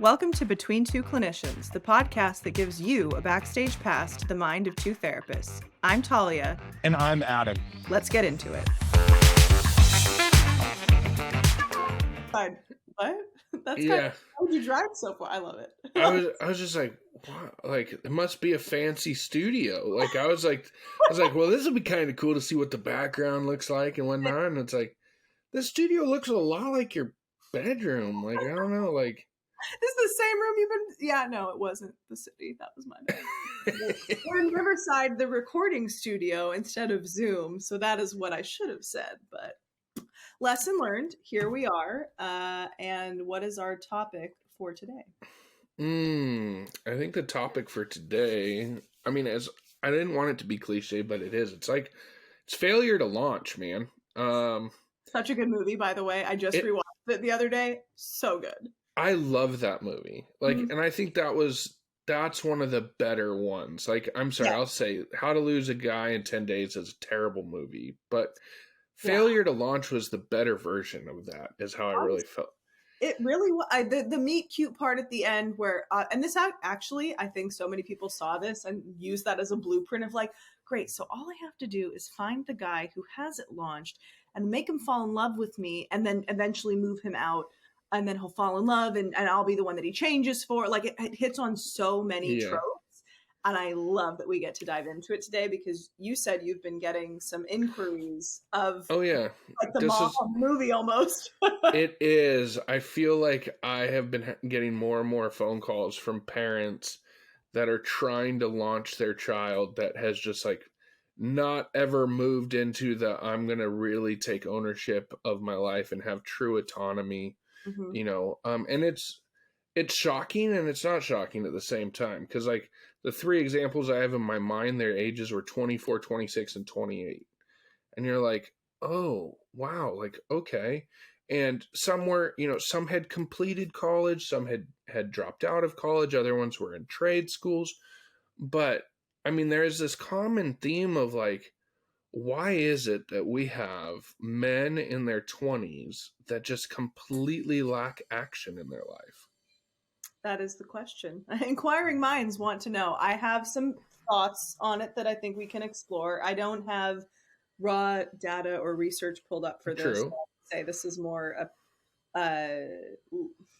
Welcome to Between Two Clinicians, the podcast that gives you a backstage pass to the mind of two therapists. I'm Talia. And I'm Adam. Let's get into it. Fine. What? That's Yeah. How would you drive so far? I love it. I was just like, wow, like it must be a fancy studio. Like I was like, well, this would be kind of cool to see what the background looks like and whatnot. And it's like, the studio looks a lot like your bedroom. Like I don't know, like. This is the same room you've been. Yeah, no, it wasn't the city. That was my bad. We're in Riverside, the recording studio, instead of Zoom. So that is what I should have said. But lesson learned. Here we are. And what is our topic for today? I think the topic for today. I mean, as I didn't want it to be cliche, but it is. It's like it's failure to launch, man. Such a good movie, by the way. I just rewatched it the other day. So good. I love that movie. Like, and I think that's one of the better ones. Like, I'm sorry, I'll say How to Lose a Guy in 10 Days is a terrible movie, but Failure to Launch was the better version of that, is how I really felt. It really was. The meet cute part at the end where, and this actually, I think so many people saw this and used that as a blueprint of like, great, so all I have to do is find the guy who has it launched and make him fall in love with me and then eventually move him out. And then he'll fall in love and I'll be the one that he changes for. Like it hits on so many tropes. And I love that we get to dive into it today because you said you've been getting some inquiries of like the mom movie almost. It is. I feel like I have been getting more and more phone calls from parents that are trying to launch their child that has just like not ever moved into the I'm going to really take ownership of my life and have true autonomy. Mm-hmm. You know, and it's shocking and it's not shocking at the same time because like the three examples I have in my mind, their ages were 24, 26, and 28. And you're like, oh, wow, like, okay. And some were, you know, some had completed college, some had dropped out of college, other ones were in trade schools. But I mean, there is this common theme of like, why is it that we have men in their 20s that just completely lack action in their life? That is the question. Inquiring minds want to know. I have some thoughts on it that I think we can explore. I don't have raw data or research pulled up for this. True. So I would say this is more a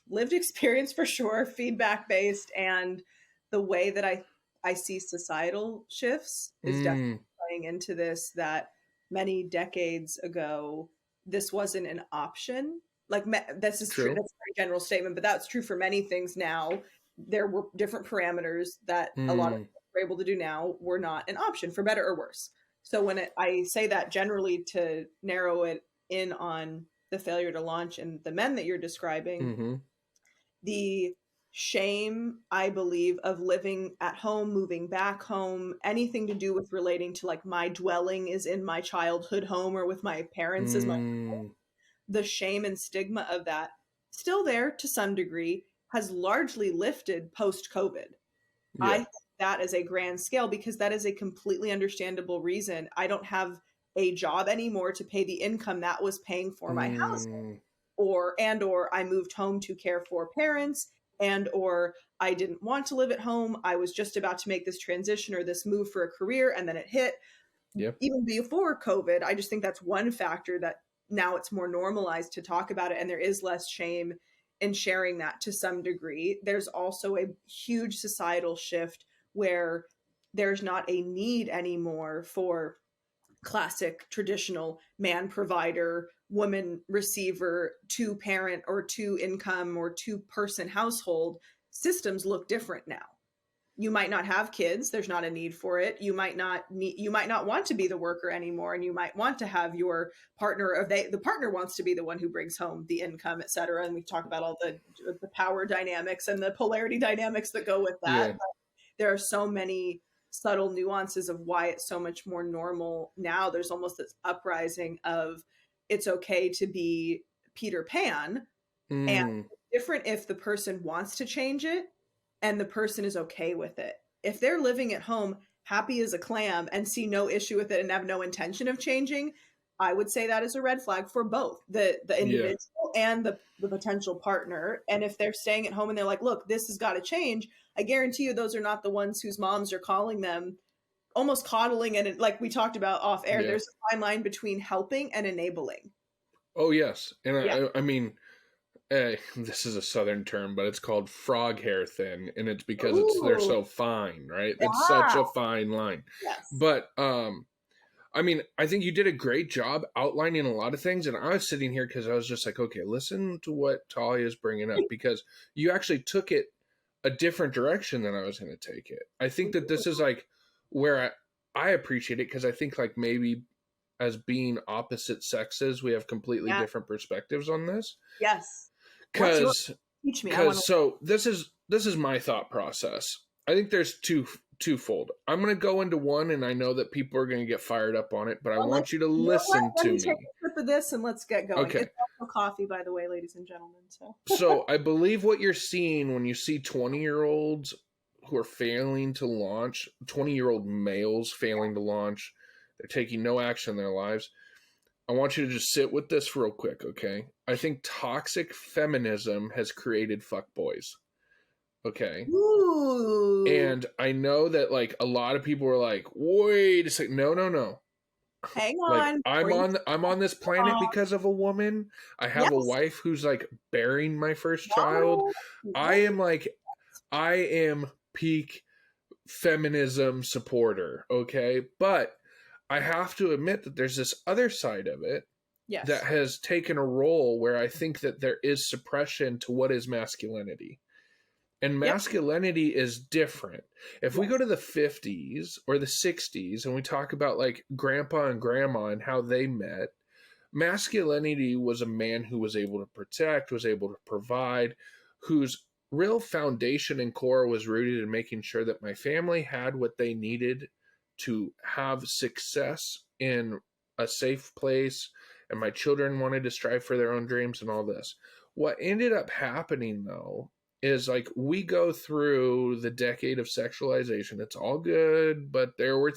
lived experience for sure, feedback based, and the way that I see societal shifts is definitely playing into this, that many decades ago, this wasn't an option. Like this is true. That's a very general statement, but that's true for many things now. There were different parameters that a lot of people are able to do now were not an option, for better or worse. So when I say that generally to narrow it in on the failure to launch and the men that you're describing, the shame, I believe, of living at home, moving back home, anything to do with relating to like my dwelling is in my childhood home or with my parents as my home. The shame and stigma of that, still there to some degree, has largely lifted post-COVID. Yeah. I think that is a grand scale because that is a completely understandable reason. I don't have a job anymore to pay the income that was paying for my housing, or I moved home to care for parents, or I didn't want to live at home. I was just about to make this transition or this move for a career, and then it hit. Yep. Even before COVID, I just think that's one factor that now it's more normalized to talk about it, and there is less shame in sharing that to some degree. There's also a huge societal shift where there's not a need anymore for classic traditional man provider, woman receiver, two parent or two income or two person household. Systems look different now. You might not have kids. There's not a need for it. You might not want to be the worker anymore. And you might want to have your partner, or the partner wants to be the one who brings home the income, et cetera. And we talk about all the power dynamics and the polarity dynamics that go with that. Yeah. But there are so many subtle nuances of why it's so much more normal now. There's almost this uprising of it's okay to be Peter Pan, and different if the person wants to change it and the person is okay with it. If they're living at home happy as a clam and see no issue with it and have no intention of changing, I would say that is a red flag for both the individual and the potential partner. And if they're staying at home and they're like, look, this has got to change, I guarantee you those are not the ones whose moms are calling them, almost coddling. And like we talked about off air, there's a fine line between helping and enabling. Oh, yes. And I mean, this is a Southern term, but it's called frog hair thin, and it's because they're so fine, right? It's such a fine line. Yes. But I mean, I think you did a great job outlining a lot of things, and I was sitting here because I was just like, okay, listen to what Talia is bringing up, because you actually took it a different direction than I was going to take it. I think that this is like where I appreciate it, because I think like maybe as being opposite sexes, we have completely different perspectives on this. Yes. Because teach me. So this is my thought process. I think there's twofold. I'm going to go into one, and I know that people are going to get fired up on it, but I want you to listen to me. Take a sip of this and let's get going. Okay. It's also coffee, by the way, ladies and gentlemen. So I believe what you're seeing when you see 20-year-olds who are failing to launch, 20-year-old males failing to launch, they're taking no action in their lives. I want you to just sit with this real quick, okay? I think toxic feminism has created fuckboys. Okay. Ooh. And I know that like a lot of people are like, wait a second, no. Hang on. Like, I'm on this planet because of a woman. I have a wife who's like bearing my first child. I am peak feminism supporter, okay? But I have to admit that there's this other side of it that has taken a role where I think that there is suppression to what is masculinity. And masculinity is different. If we go to the 50s or the 60s and we talk about like grandpa and grandma and how they met, masculinity was a man who was able to protect, was able to provide, whose real foundation and core was rooted in making sure that my family had what they needed to have success in a safe place, and my children wanted to strive for their own dreams and all this. What ended up happening, though, is like we go through the decade of sexualization. It's all good, but there were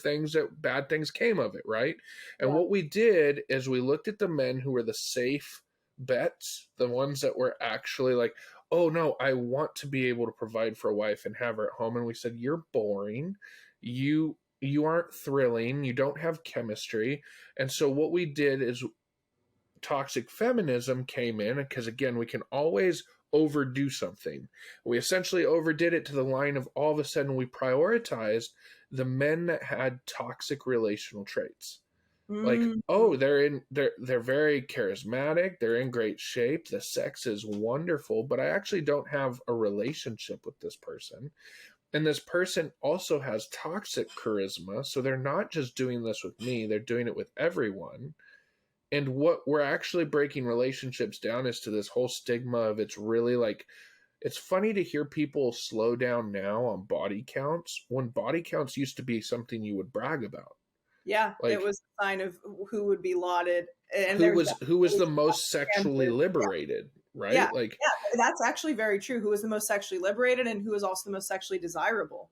bad things came of it, right? And what we did is we looked at the men who were the safe bets, the ones that were actually like, oh no, I want to be able to provide for a wife and have her at home. And we said, you're boring. You aren't thrilling. You don't have chemistry. And so what we did is toxic feminism came in, because again, we can always overdo something. We essentially overdid it to the line of all of a sudden we prioritized the men that had toxic relational traits. Like, oh, they're very charismatic, they're in great shape, the sex is wonderful, but I actually don't have a relationship with this person. And this person also has toxic charisma, so they're not just doing this with me, they're doing it with everyone. And what we're actually breaking relationships down is to this whole stigma of it's really like, it's funny to hear people slow down now on body counts when body counts used to be something you would brag about. Yeah, like, it was a sign of who would be lauded. And who was the most sexually liberated, right? Yeah, like that's actually very true. Who was the most sexually liberated and who was also the most sexually desirable.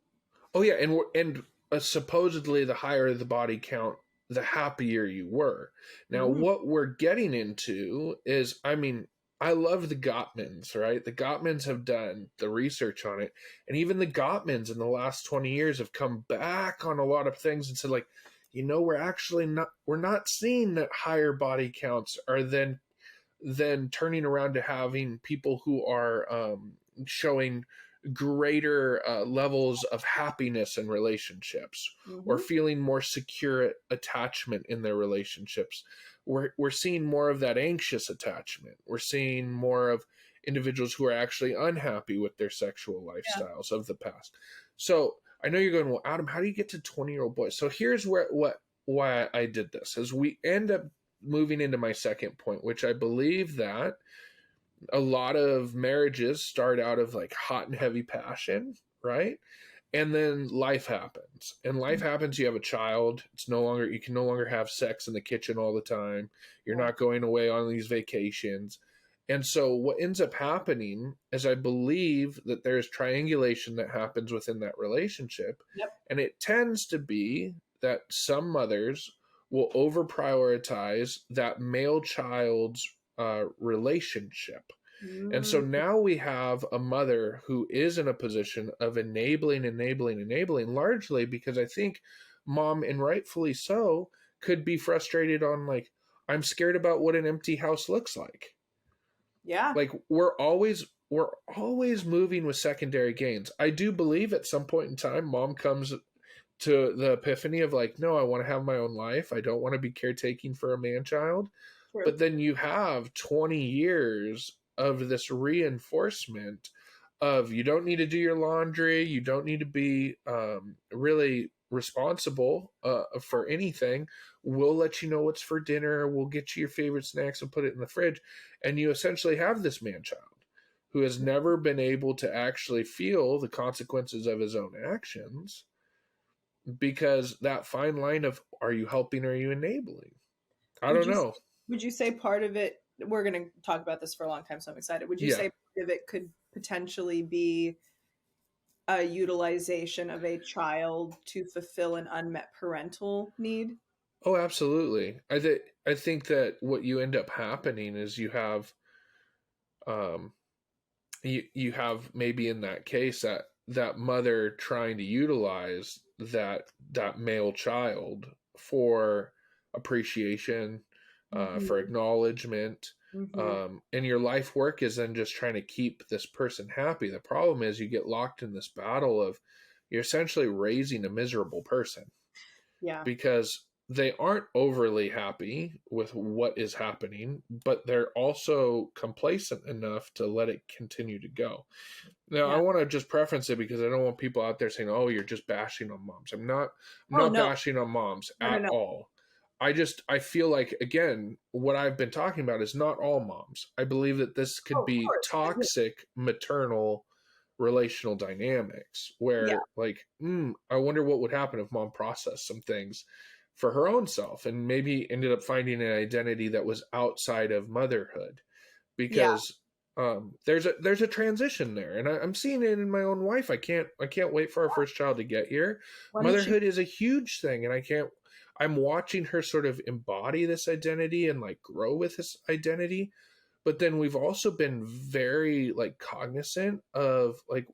Oh yeah, and supposedly the higher the body count, the happier you were. Now, what we're getting into is, I mean, I love the Gottmans, right? The Gottmans have done the research on it. And even the Gottmans in the last 20 years have come back on a lot of things and said, like, you know, we're not seeing that higher body counts are then turning around to having people who are showing greater levels of happiness in relationships, or feeling more secure attachment in their relationships. We're seeing more of that anxious attachment. We're seeing more of individuals who are actually unhappy with their sexual lifestyles of the past. So I know you're going, well, Adam, how do you get to 20-year-old boys? So here's why I did this, is we end up moving into my second point, which I believe that a lot of marriages start out of like hot and heavy passion, right? And then life happens. And life happens, you have a child. You can no longer have sex in the kitchen all the time. You're not going away on these vacations. And so what ends up happening is I believe that there's triangulation that happens within that relationship. And it tends to be that some mothers will over prioritize that male child's relationship. And so Mm, now we have a mother who is in a position of enabling, largely because I think mom, and rightfully so, could be frustrated on like, I'm scared about what an empty house looks like. yeah, Like we're always moving with secondary gains. I do believe at some point in time, mom comes to the epiphany of like, no, I want to have my own life. I don't want to be caretaking for a man child. true. But then you have 20 years of this reinforcement of you don't need to do your laundry, you don't need to be really responsible for anything. We'll let you know what's for dinner, we'll get you your favorite snacks and put it in the fridge. And you essentially have this man child who has never been able to actually feel the consequences of his own actions, because that fine line of, are you helping or are you enabling? I Would don't you know. would you say part of it, we're going to talk about this for a long time, so I'm excited. Would you Yeah. say part of it could potentially be a utilization of a child to fulfill an unmet parental need? Oh, absolutely. I think that what you end up happening is um you have maybe in that case that mother trying to utilize that male child for appreciation, for Mm-hmm. acknowledgement, Mm-hmm. and your life work is then just trying to keep this person happy. The problem is you get locked in this battle of, you're essentially raising a miserable person Yeah. because they aren't overly happy with what is happening, but they're also complacent enough to let it continue to go. Now, I Yeah. want to just preference it because I don't want people out there saying, "Oh, you're just bashing on moms." I'm Oh not no. bashing on moms No, no, at no. all. I feel like, again, what I've been talking about is not all moms. I believe that this Oh, could of be course. toxic maternal relational dynamics Yeah. where like, I wonder what would happen if mom processed some things for her own self and maybe ended up finding an identity that was outside of motherhood, Yeah. because there's a transition there, and I'm seeing it in my own wife. I can't wait for our first child to get here. When did she Motherhood is a huge thing, and I'm watching her sort of embody this identity and like grow with this identity. But then we've also been very like cognizant of like,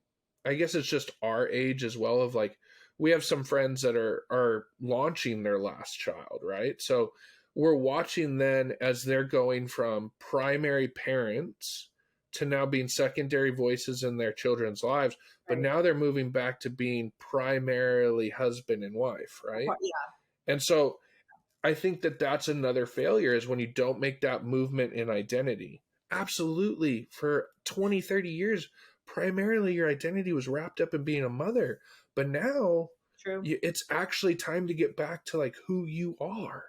I guess it's just our age as well, of like, we have some friends that are launching their last child, right? So we're watching then as they're going from primary parents to now being secondary voices in their children's lives, but right? now they're moving back to being primarily husband and wife, right? Yeah. And so I think that that's another failure, is when you don't make that movement in identity. Absolutely. For 20, 30 years, primarily your identity was wrapped up in being a mother. But now True. it's actually time to get back to like who you are.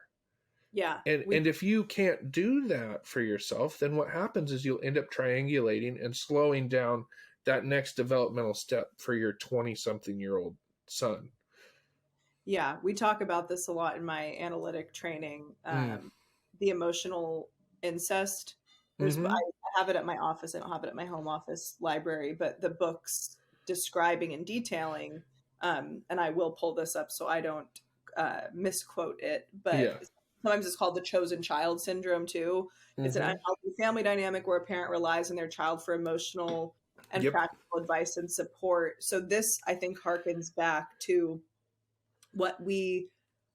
Yeah. And if you can't do that for yourself, then what happens is you'll end up triangulating and slowing down that next developmental step for your 20-something-year-old son. Yeah, we talk about this a lot in my analytic training. Mm. The emotional incest. Mm-hmm. I have it at my office. I don't have it at my home office library, but the books describing and detailing, and I will pull this up so I don't misquote it, but Yeah. sometimes it's called the chosen child syndrome too. It's an Mm-hmm. unhealthy family dynamic where a parent relies on their child for emotional and Yep. practical advice and support. So this, I think, harkens back to what we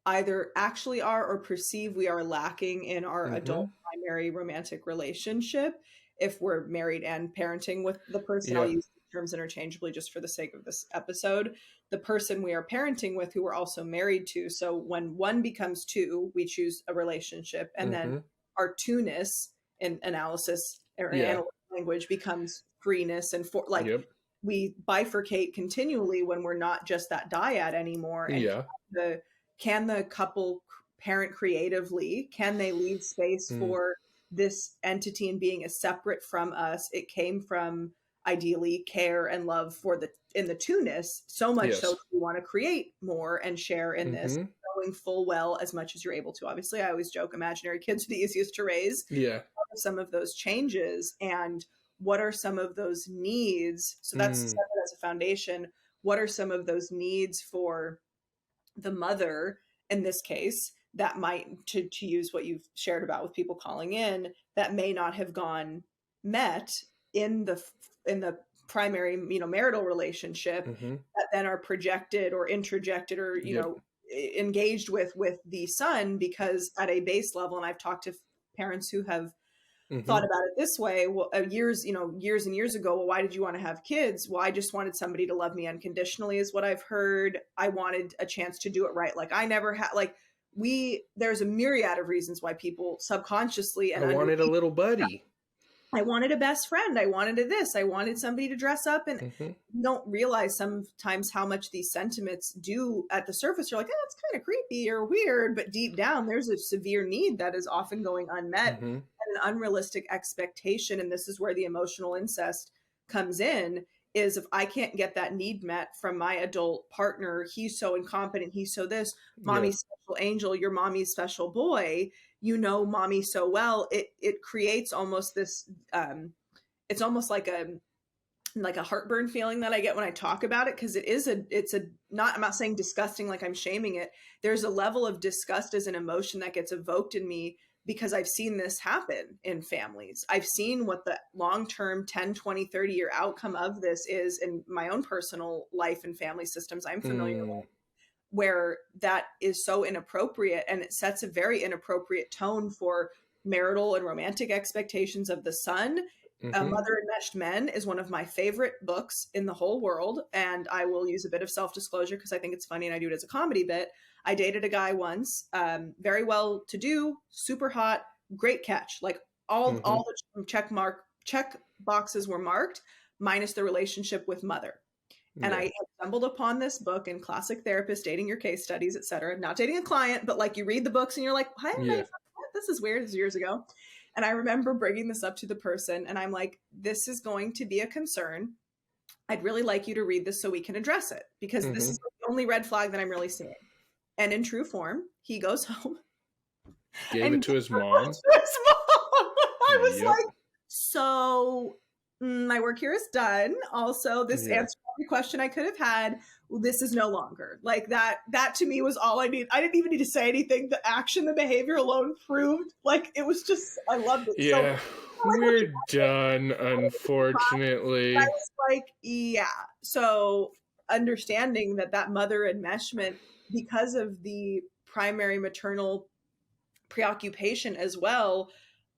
either actually are or perceive we are lacking in our Mm-hmm. adult primary romantic relationship if we're married and parenting with the person. I'll Yeah. use terms interchangeably just for the sake of this episode. The person we are parenting with who we're also married to. So when one becomes two, we choose a relationship, and then Mm-hmm. our two-ness in analysis or in Yeah. analytic language becomes threeness, and for like Yep. we bifurcate continually when we're not just that dyad anymore. And Yeah. can the couple parent creatively? Can they leave space Mm. for this entity and being as separate from us? It came from ideally care and love for the in the two-ness, so much so Yes. that we want to create more and share in this, Mm-hmm. knowing full well as much as you're able to. Obviously, I always joke imaginary kids are the easiest to raise. Yeah. Some of those changes, and what are some of those needs? So that's Mm. separate as a foundation. What are some of those needs for the mother in this case that might, to use what you've shared about with people calling in, that may not have gone met in the primary, marital relationship, that then are projected or introjected or, engaged with the son, because at a base level, and I've talked to parents who have thought about it this way. Well, years and years ago, well, why did you want to have kids? Well, I just wanted somebody to love me unconditionally, is what I've heard. I wanted a chance to do it right. Like I never had, there's a myriad of reasons why people subconsciously, and I wanted a little buddy. I wanted a best friend. I wanted I wanted somebody to dress up. And you don't realize sometimes how much these sentiments do at the surface. You're like, oh, that's kind of creepy or weird. But deep down, there's a severe need that is often going unmet, and an unrealistic expectation. And this is where the emotional incest comes in, is if I can't get that need met from my adult partner, he's so incompetent, he's so this, mommy's special angel, you're mommy's special boy, mommy so well, it creates almost this, it's almost like a heartburn feeling that I get when I talk about it. Cause I'm not saying disgusting, like I'm shaming it. There's a level of disgust as an emotion that gets evoked in me, because I've seen this happen in families. I've seen what the long-term 10, 20, 30-year outcome of this is in my own personal life and family systems I'm familiar with, where that is so inappropriate, and it sets a very inappropriate tone for marital and romantic expectations of the son. Mother Enmeshed Men is one of my favorite books in the whole world, and I will use a bit of self-disclosure because I think it's funny and I do it as a comedy bit. I dated a guy once, very well to do, super hot, great catch. Like all the check boxes were marked, minus the relationship with mother. And I stumbled upon this book in Classic Therapist, Dating Your Case Studies, etc. Not dating a client, but like you read the books and you're like, why did I find that? This is weird. This is years ago. And I remember bringing this up to the person, and I'm like, this is going to be a concern. I'd really like you to read this so we can address it, because this is the only red flag that I'm really seeing. And in true form, he goes home. Gave it to his mom. I was like, so my work here is done. Also, this answered every question I could have had. Well, this is no longer. Like that to me was all I need. I didn't even need to say anything. The action, the behavior alone proved, like, it was just, I loved it. Yeah. So, we're done, unfortunately. I was like, yeah. So understanding that mother enmeshment, because of the primary maternal preoccupation as well,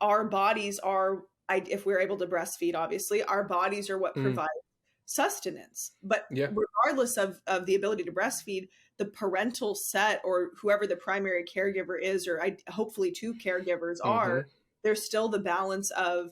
our bodies are, if we're able to breastfeed, obviously, our bodies are what provide sustenance. But regardless of the ability to breastfeed, the parental set, or whoever the primary caregiver is, or hopefully two caregivers are, there's still the balance of,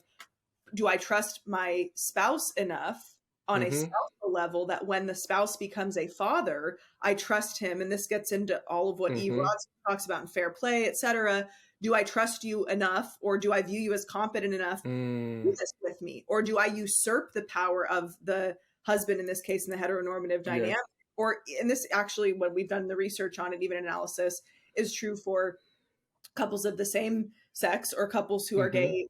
do I trust my spouse enough on a spousal level that when the spouse becomes a father, I trust him? And this gets into all of what Eve Ross talks about in Fair Play, etc. Do I trust you enough, or do I view you as competent enough to do this with me? Or do I usurp the power of the husband, in this case, in the heteronormative dynamic? Or, and this actually, when we've done the research on it, even analysis, is true for couples of the same sex or couples who are gay,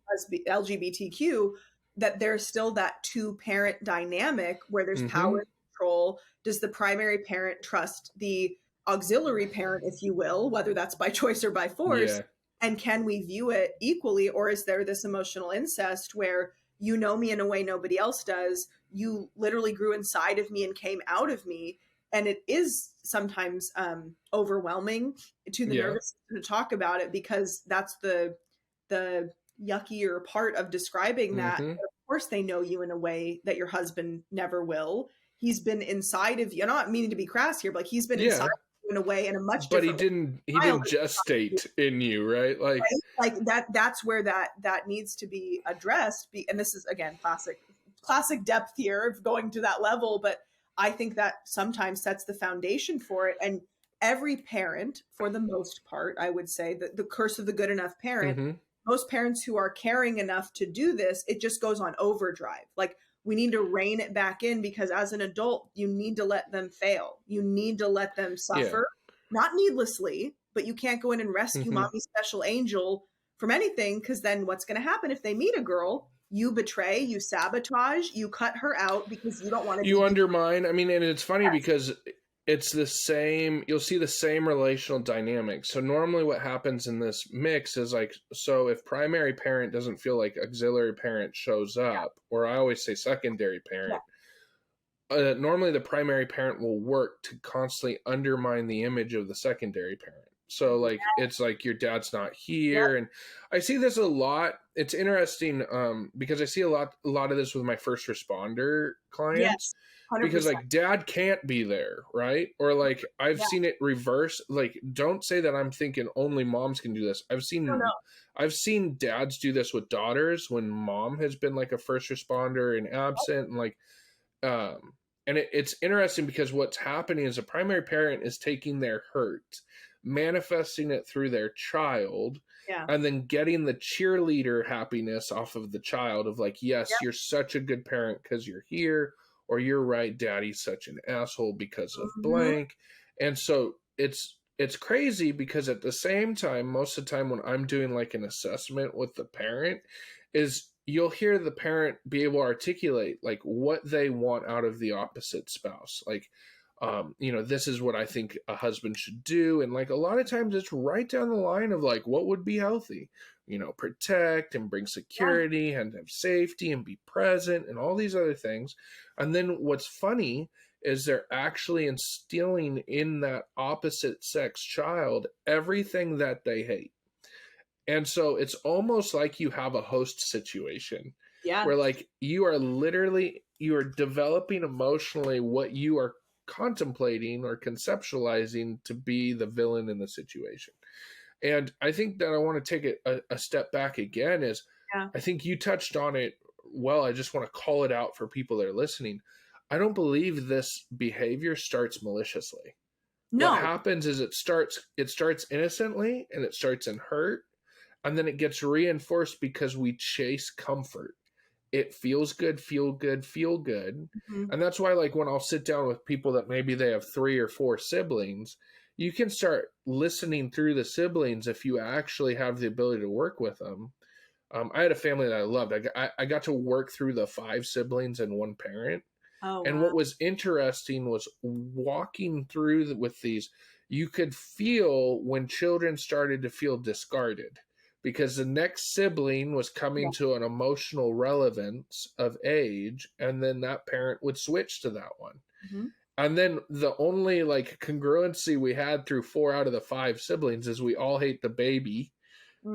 LGBTQ, that there's still that two-parent dynamic where there's power and control. Does the primary parent trust the auxiliary parent, if you will, whether that's by choice or by force? And can we view it equally? Or is there this emotional incest where you know me in a way nobody else does? You literally grew inside of me and came out of me. And it is sometimes overwhelming to the nervous system to talk about it, because that's the yuckier part of describing that. Of course, they know you in a way that your husband never will. He's been inside of you. I'm not meaning to be crass here, but like, he's been inside of you in a way, in a much different way. But he didn't gestate in you, right? Like, right? Like that's where that needs to be addressed. And this is, again, classic depth here of going to that level. But I think that sometimes sets the foundation for it. And every parent, for the most part, I would say, that the curse of the good enough parent, most parents who are caring enough to do this, it just goes on overdrive. Like, we need to rein it back in, because as an adult, you need to let them fail. You need to let them suffer, not needlessly, but you can't go in and rescue mommy's special angel from anything, because then what's going to happen if they meet a girl? You betray, you sabotage, you cut her out because you don't want to. You undermine. I mean, and it's funny because it's the same, you'll see the same relational dynamic. So normally what happens in this mix is like, so if primary parent doesn't feel like auxiliary parent shows up, or I always say secondary parent, normally the primary parent will work to constantly undermine the image of the secondary parent. So like it's like your dad's not here, and I see this a lot. It's interesting because I see a lot of this with my first responder clients. 100%. Because like dad can't be there, right? Or like I've seen it reverse. Like don't say that I'm thinking only moms can do this. I've seen dads do this with daughters when mom has been like a first responder and absent, and like and it's interesting because what's happening is a primary parent is taking their hurt, manifesting it through their child, and then getting the cheerleader happiness off of the child of like, yes, you're such a good parent because you're here, or you're right, daddy's such an asshole because of blank. And so it's crazy because at the same time, most of the time when I'm doing like an assessment with the parent is you'll hear the parent be able to articulate like what they want out of the opposite spouse. Like, this is what I think a husband should do. And like a lot of times it's right down the line of like, what would be healthy, protect and bring security and have safety and be present and all these other things. And then what's funny is they're actually instilling in that opposite sex child everything that they hate. And so it's almost like you have a host situation where like you are developing emotionally what you are contemplating or conceptualizing to be the villain in the situation. And I think that I want to take it a step back again is I think you touched on it well. I just want to call it out for people that are listening. I don't believe this behavior starts maliciously. No. What happens is it starts innocently and it starts in hurt. And then it gets reinforced because we chase comfort. It feels good, feel good, feel good. Mm-hmm. And that's why like when I'll sit down with people that maybe they have 3 or 4 siblings, you can start listening through the siblings if you actually have the ability to work with them. I had a family that I loved. I got to work through the 5 siblings and 1 parent. Oh, and wow. What was interesting was walking through with these, you could feel when children started to feel discarded. Because the next sibling was coming to an emotional relevance of age, and then that parent would switch to that one. Mm-hmm. And then the only like congruency we had through 4 out of the 5 siblings is we all hate the baby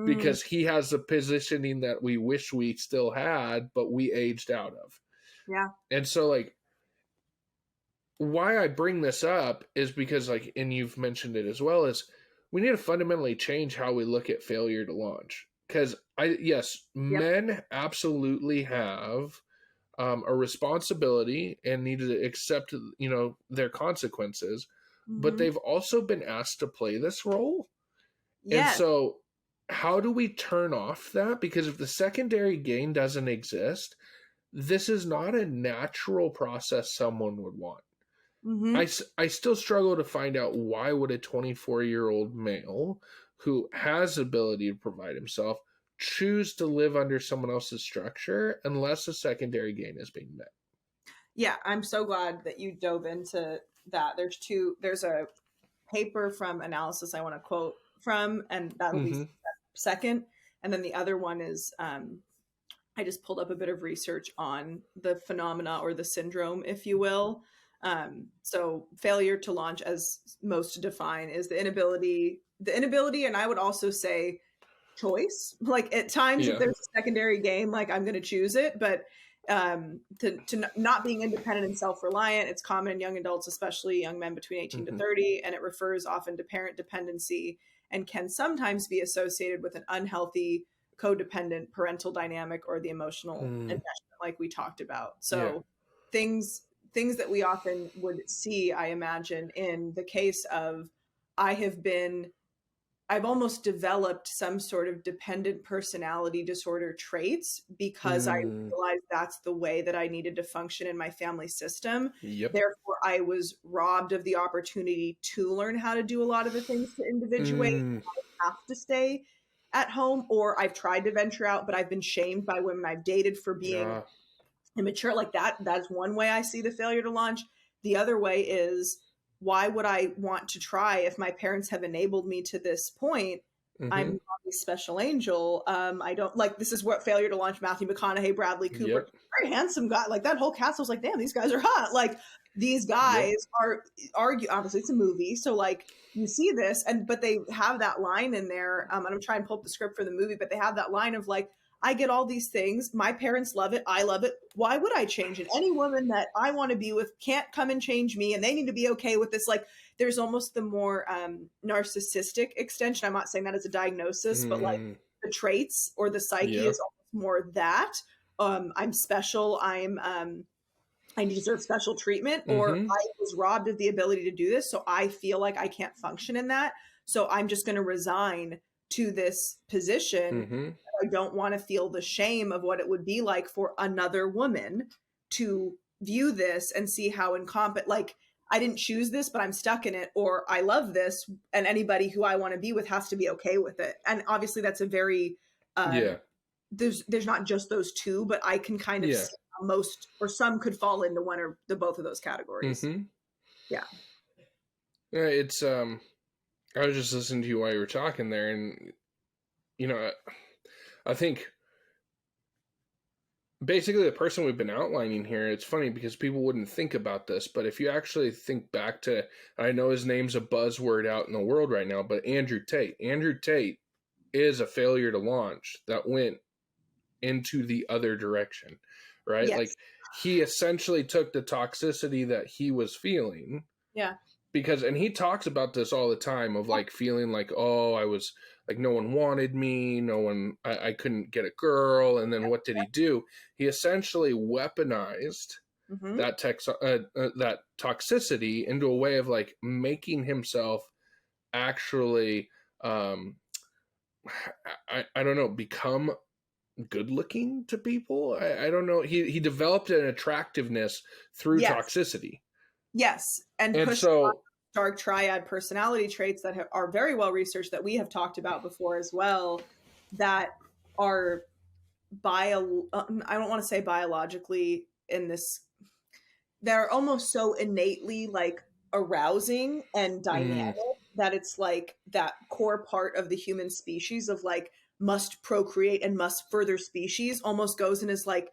because he has the positioning that we wish we still had, but we aged out of. Yeah. And so like why I bring this up is because like, and you've mentioned it as well, is we need to fundamentally change how we look at failure to launch. Because men absolutely have a responsibility and need to accept, their consequences, but they've also been asked to play this role. Yes. And so how do we turn off that? Because if the secondary gain doesn't exist, this is not a natural process someone would want. Mm-hmm. I still struggle to find out why would a 24-year-old male who has the ability to provide himself choose to live under someone else's structure unless a secondary gain is being met. Yeah, I'm so glad that you dove into that. There's a paper from Analysis I want to quote from, and that'll be second. And then the other one is I just pulled up a bit of research on the phenomena or the syndrome, if you will. So failure to launch, as most define, is the inability, and I would also say choice. Like at times, if there's a secondary gain, like I'm going to choose it, but to not being independent and self-reliant. It's common in young adults, especially young men between 18 to 30, and it refers often to parent dependency and can sometimes be associated with an unhealthy codependent parental dynamic or the emotional investment, like we talked about. So things that we often would see, I imagine, in the case of I've almost developed some sort of dependent personality disorder traits because I realized that's the way that I needed to function in my family system. Yep. Therefore, I was robbed of the opportunity to learn how to do a lot of the things to individuate. I have to stay at home, or I've tried to venture out, but I've been shamed by women I've dated for being immature like that. That's one way I see the failure to launch. The other way is why would I want to try if my parents have enabled me to this point? I'm not a special angel. I don't like, this is what failure to launch Matthew McConaughey, Bradley Cooper, Yep. very handsome guy. Like that whole cast was like, damn, these guys are hot. Like these guys are argue. Obviously, it's a movie, so like you see this, but they have that line in there. And I'm trying to pull up the script for the movie, but they have that line of like, I get all these things. My parents love it. I love it. Why would I change it? Any woman that I want to be with can't come and change me, and they need to be okay with this. Like, there's almost the more narcissistic extension. I'm not saying that as a diagnosis, but like the traits or the psyche is almost more that. I'm special. I deserve special treatment, or I was robbed of the ability to do this, so I feel like I can't function in that. So I'm just going to resign to this position. I don't want to feel the shame of what it would be like for another woman to view this and see how incompetent, like, I didn't choose this, but I'm stuck in it, or I love this, and anybody who I want to be with has to be okay with it. And obviously that's a very, there's not just those two, but I can kind of see how most, or some could fall into one or the both of those categories. Yeah. It's, I was just listening to you while you were talking there, and, you know, I think basically the person we've been outlining here, it's funny because people wouldn't think about this, but if you actually think back to, I know his name's a buzzword out in the world right now, but Andrew Tate. Andrew Tate is a failure to launch that went into the other direction, right? Yes. Like he essentially took the toxicity that he was feeling. Yeah. Because, and he talks about this all the time of like feeling like, oh, I was like, no one wanted me, I couldn't get a girl. And then what did he do? He essentially weaponized that toxicity into a way of like making himself actually, I don't know, become good looking to people. I don't know. He developed an attractiveness through toxicity. Yes, and so dark triad personality traits that are very well researched that we have talked about before as well, that are I don't want to say biologically in this, they're almost so innately like arousing and dynamic that it's like that core part of the human species of like must procreate and must further species almost goes and is like,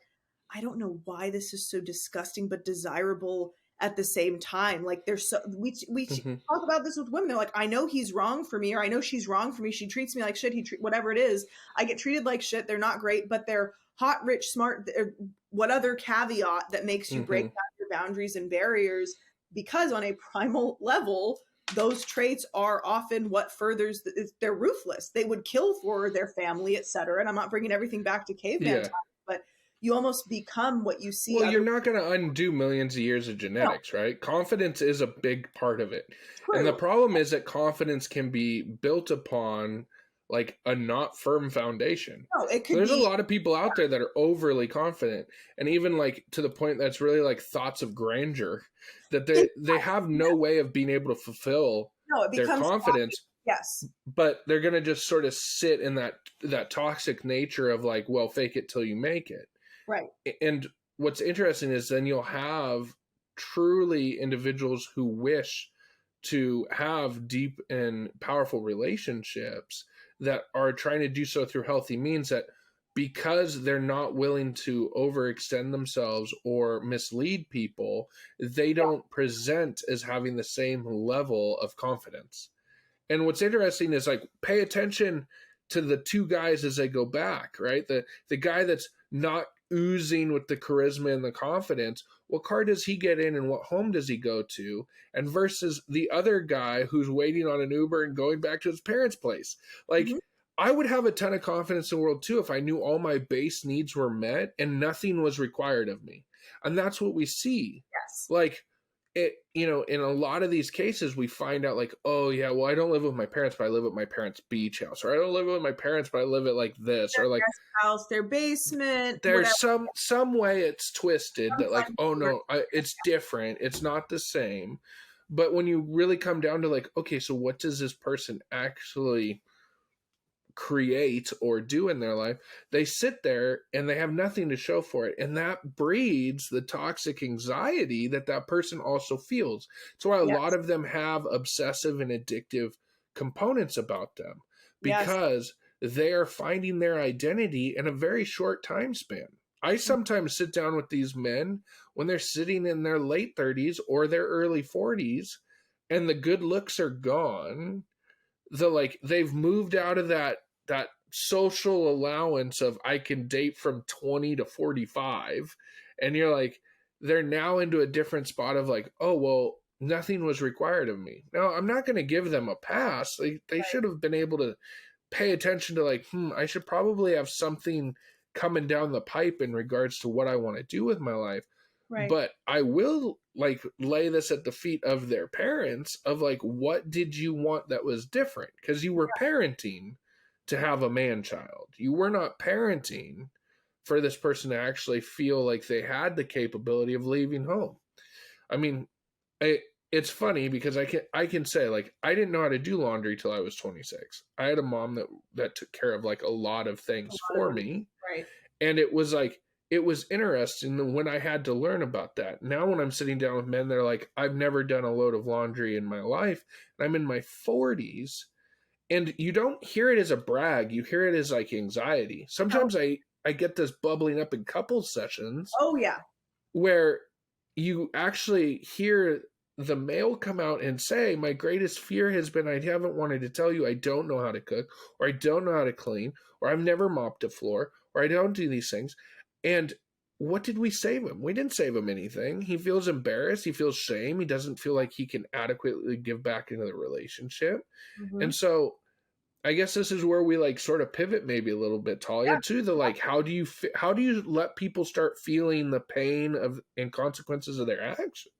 I don't know why this is so disgusting but desirable at the same time. Like there's so we talk about this with women. They're like, I know he's wrong for me, or I know she's wrong for me. She treats me like shit. Whatever it is, I get treated like shit. They're not great, but they're hot, rich, smart. What other caveat that makes you break down your boundaries and barriers? Because on a primal level, those traits are often what furthers. They're ruthless. They would kill for their family, etc. And I'm not bringing everything back to caveman time, but you almost become what you see. Well, you're not going to undo millions of years of genetics, right? Confidence is a big part of it. True. And the problem is that confidence can be built upon like a not firm foundation. No, it could There's a lot of people out there that are overly confident, and even like to the point that's really like thoughts of grandeur, that they have no way of being able to fulfill their confidence. Yes. But they're going to just sort of sit in that toxic nature of like, well, fake it till you make it. Right. And what's interesting is then you'll have truly individuals who wish to have deep and powerful relationships that are trying to do so through healthy means, that because they're not willing to overextend themselves or mislead people, they don't present as having the same level of confidence. And what's interesting is like, pay attention to the two guys as they go back, right? The guy that's not oozing with the charisma and the confidence, what car does he get in and what home does he go to? And versus the other guy who's waiting on an Uber and going back to his parents' place. Like, I would have a ton of confidence in the world too if I knew all my base needs were met and nothing was required of me. And that's what we see. Yes. Like, it, you know, in a lot of these cases, we find out like, oh yeah, well, I don't live with my parents, but I live at my parents' beach house, or I don't live with my parents, but I live at like this, their or like house, their basement. There's whatever. some way it's twisted that like, oh no, it's different, it's not the same. But when you really come down to like, okay, so what does this person actually create or do in their life, they sit there and they have nothing to show for it. And that breeds the toxic anxiety that that person also feels. That's why a lot Yes. of them have obsessive and addictive components about them, Yes. because they are finding their identity in a very short time span. I sometimes sit down with these men when they're sitting in their late 30s or their early 40s, and the good looks are gone. They've moved out of that social allowance of I can date from 20 to 45, and you're like, they're now into a different spot of like, oh well, nothing was required of me. Now, I'm not going to give them a pass. They should have been able to pay attention to like, I should probably have something coming down the pipe in regards to what I want to do with my life. Right. But I will like lay this at the feet of their parents of like, what did you want that was different? Because you were parenting to have a man child. You were not parenting for this person to actually feel like they had the capability of leaving home. I mean, it's funny because I can say like, I didn't know how to do laundry till I was 26. I had a mom that took care of like a lot of things for me. Right. And it was like, it was interesting when I had to learn about that. Now when I'm sitting down with men, they're like, I've never done a load of laundry in my life. And I'm in my 40s. And you don't hear it as a brag. You hear it as like anxiety. Sometimes I get this bubbling up in couples sessions. Oh, yeah. Where you actually hear the male come out and say, my greatest fear has been I haven't wanted to tell you I don't know how to cook, or I don't know how to clean, or I've never mopped a floor, or I don't do these things. And what did we save him? We didn't save him anything. He feels embarrassed. He feels shame. He doesn't feel like he can adequately give back into the relationship. Mm-hmm. And so I guess this is where we like sort of pivot maybe a little bit, Talia, to the like, how do you let people start feeling the pain of and consequences of their actions?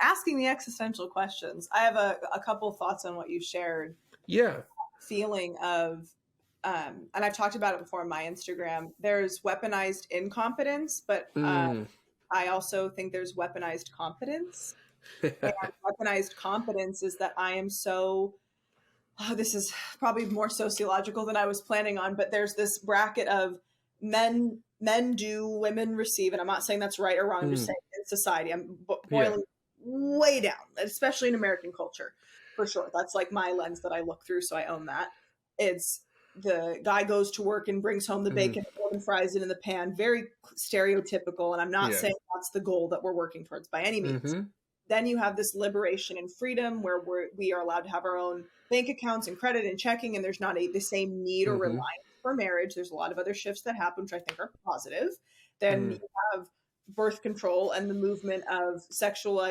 Asking the existential questions. I have a couple thoughts on what you shared. Yeah. Feeling of, and I've talked about it before on my Instagram, there's weaponized incompetence, but I also think there's weaponized competence. And weaponized competence is that I am so, this is probably more sociological than I was planning on, but there's this bracket of men do, women receive, and I'm not saying that's right or wrong, I'm just saying in society, I'm boiling way down, especially in American culture, for sure. That's like my lens that I look through, so I own that. It's the guy goes to work and brings home the bacon and fries it in the pan, very stereotypical, and I'm not saying that's the goal that we're working towards by any means. Then you have this liberation and freedom where we are allowed to have our own bank accounts and credit and checking, and there's not the same need or reliance for marriage. There's a lot of other shifts that happen, which I think are positive. Then you have birth control and the movement of sexual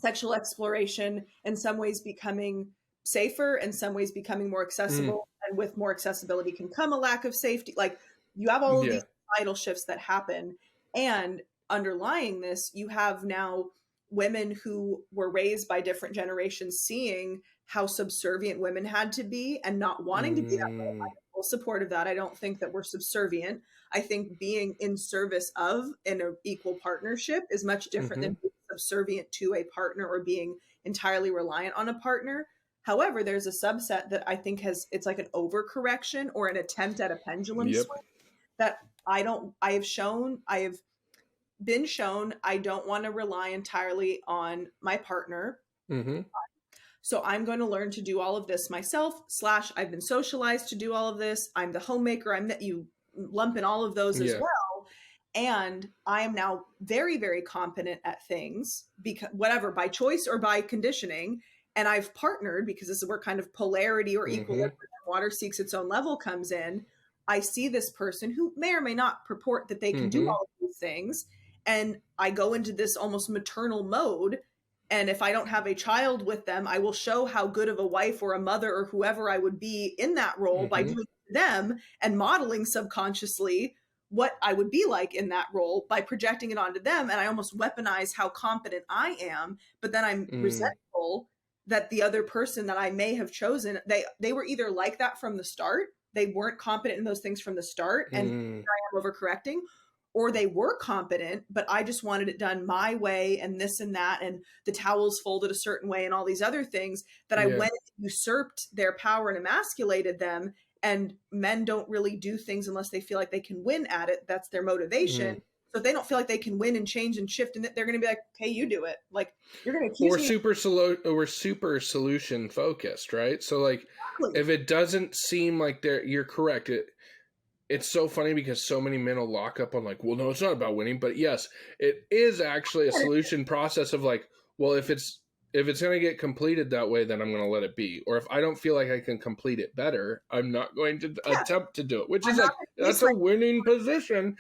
exploration, in some ways becoming safer, in some ways becoming more accessible. And with more accessibility can come a lack of safety. Like, you have all of these societal shifts that happen. And underlying this, you have now women who were raised by different generations seeing how subservient women had to be and not wanting to be that way. I'm full support of that. I don't think that we're subservient. I think being in service of in an equal partnership is much different than being subservient to a partner or being entirely reliant on a partner. However, there's a subset that I think it's like an overcorrection or an attempt at a pendulum swing that I have been shown I don't want to rely entirely on my partner. So I'm going to learn to do all of this myself, / I've been socialized to do all of this. I'm the homemaker. I'm that you lump in all of those as well. And I am now very, very competent at things, because whatever, by choice or by conditioning. And I've partnered, because this is where kind of polarity or equilibrium, water seeks its own level, comes in. I see this person who may or may not purport that they can do all of these things. And I go into this almost maternal mode. And if I don't have a child with them, I will show how good of a wife or a mother or whoever I would be in that role by doing it to them and modeling subconsciously what I would be like in that role by projecting it onto them. And I almost weaponize how competent I am, but then I'm resentful that the other person that I may have chosen, they were either like that from the start, they weren't competent in those things from the start, and here I am overcorrecting, or they were competent, but I just wanted it done my way and this and that, and the towels folded a certain way and all these other things, that I Yeah. went and usurped their power and emasculated them. And men don't really do things unless they feel like they can win at it. That's their motivation. Mm. So if they don't feel like they can win and change and shift, and they're going to be like, "Hey, you do it." Like, you're going to accuse me. We're super solution focused, right? So like, Exactly. if it doesn't seem like you're correct, it's so funny because so many men will lock up on like, well, no, it's not about winning, but yes, it is actually a solution process of like, well, if it's going to get completed that way, then I'm going to let it be. Or if I don't feel like I can complete it better, I'm not going to attempt to do it, which I'm is not like, gonna that's waste a winning position.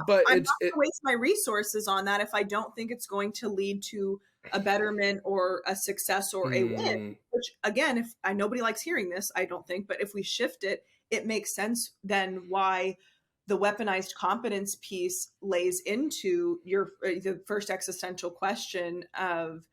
But I'm not going to waste my resources on that if I don't think it's going to lead to a betterment or a success or a win. Which, again, nobody likes hearing this, I don't think, but if we shift it, it makes sense then why the weaponized competence piece lays into the first existential question of,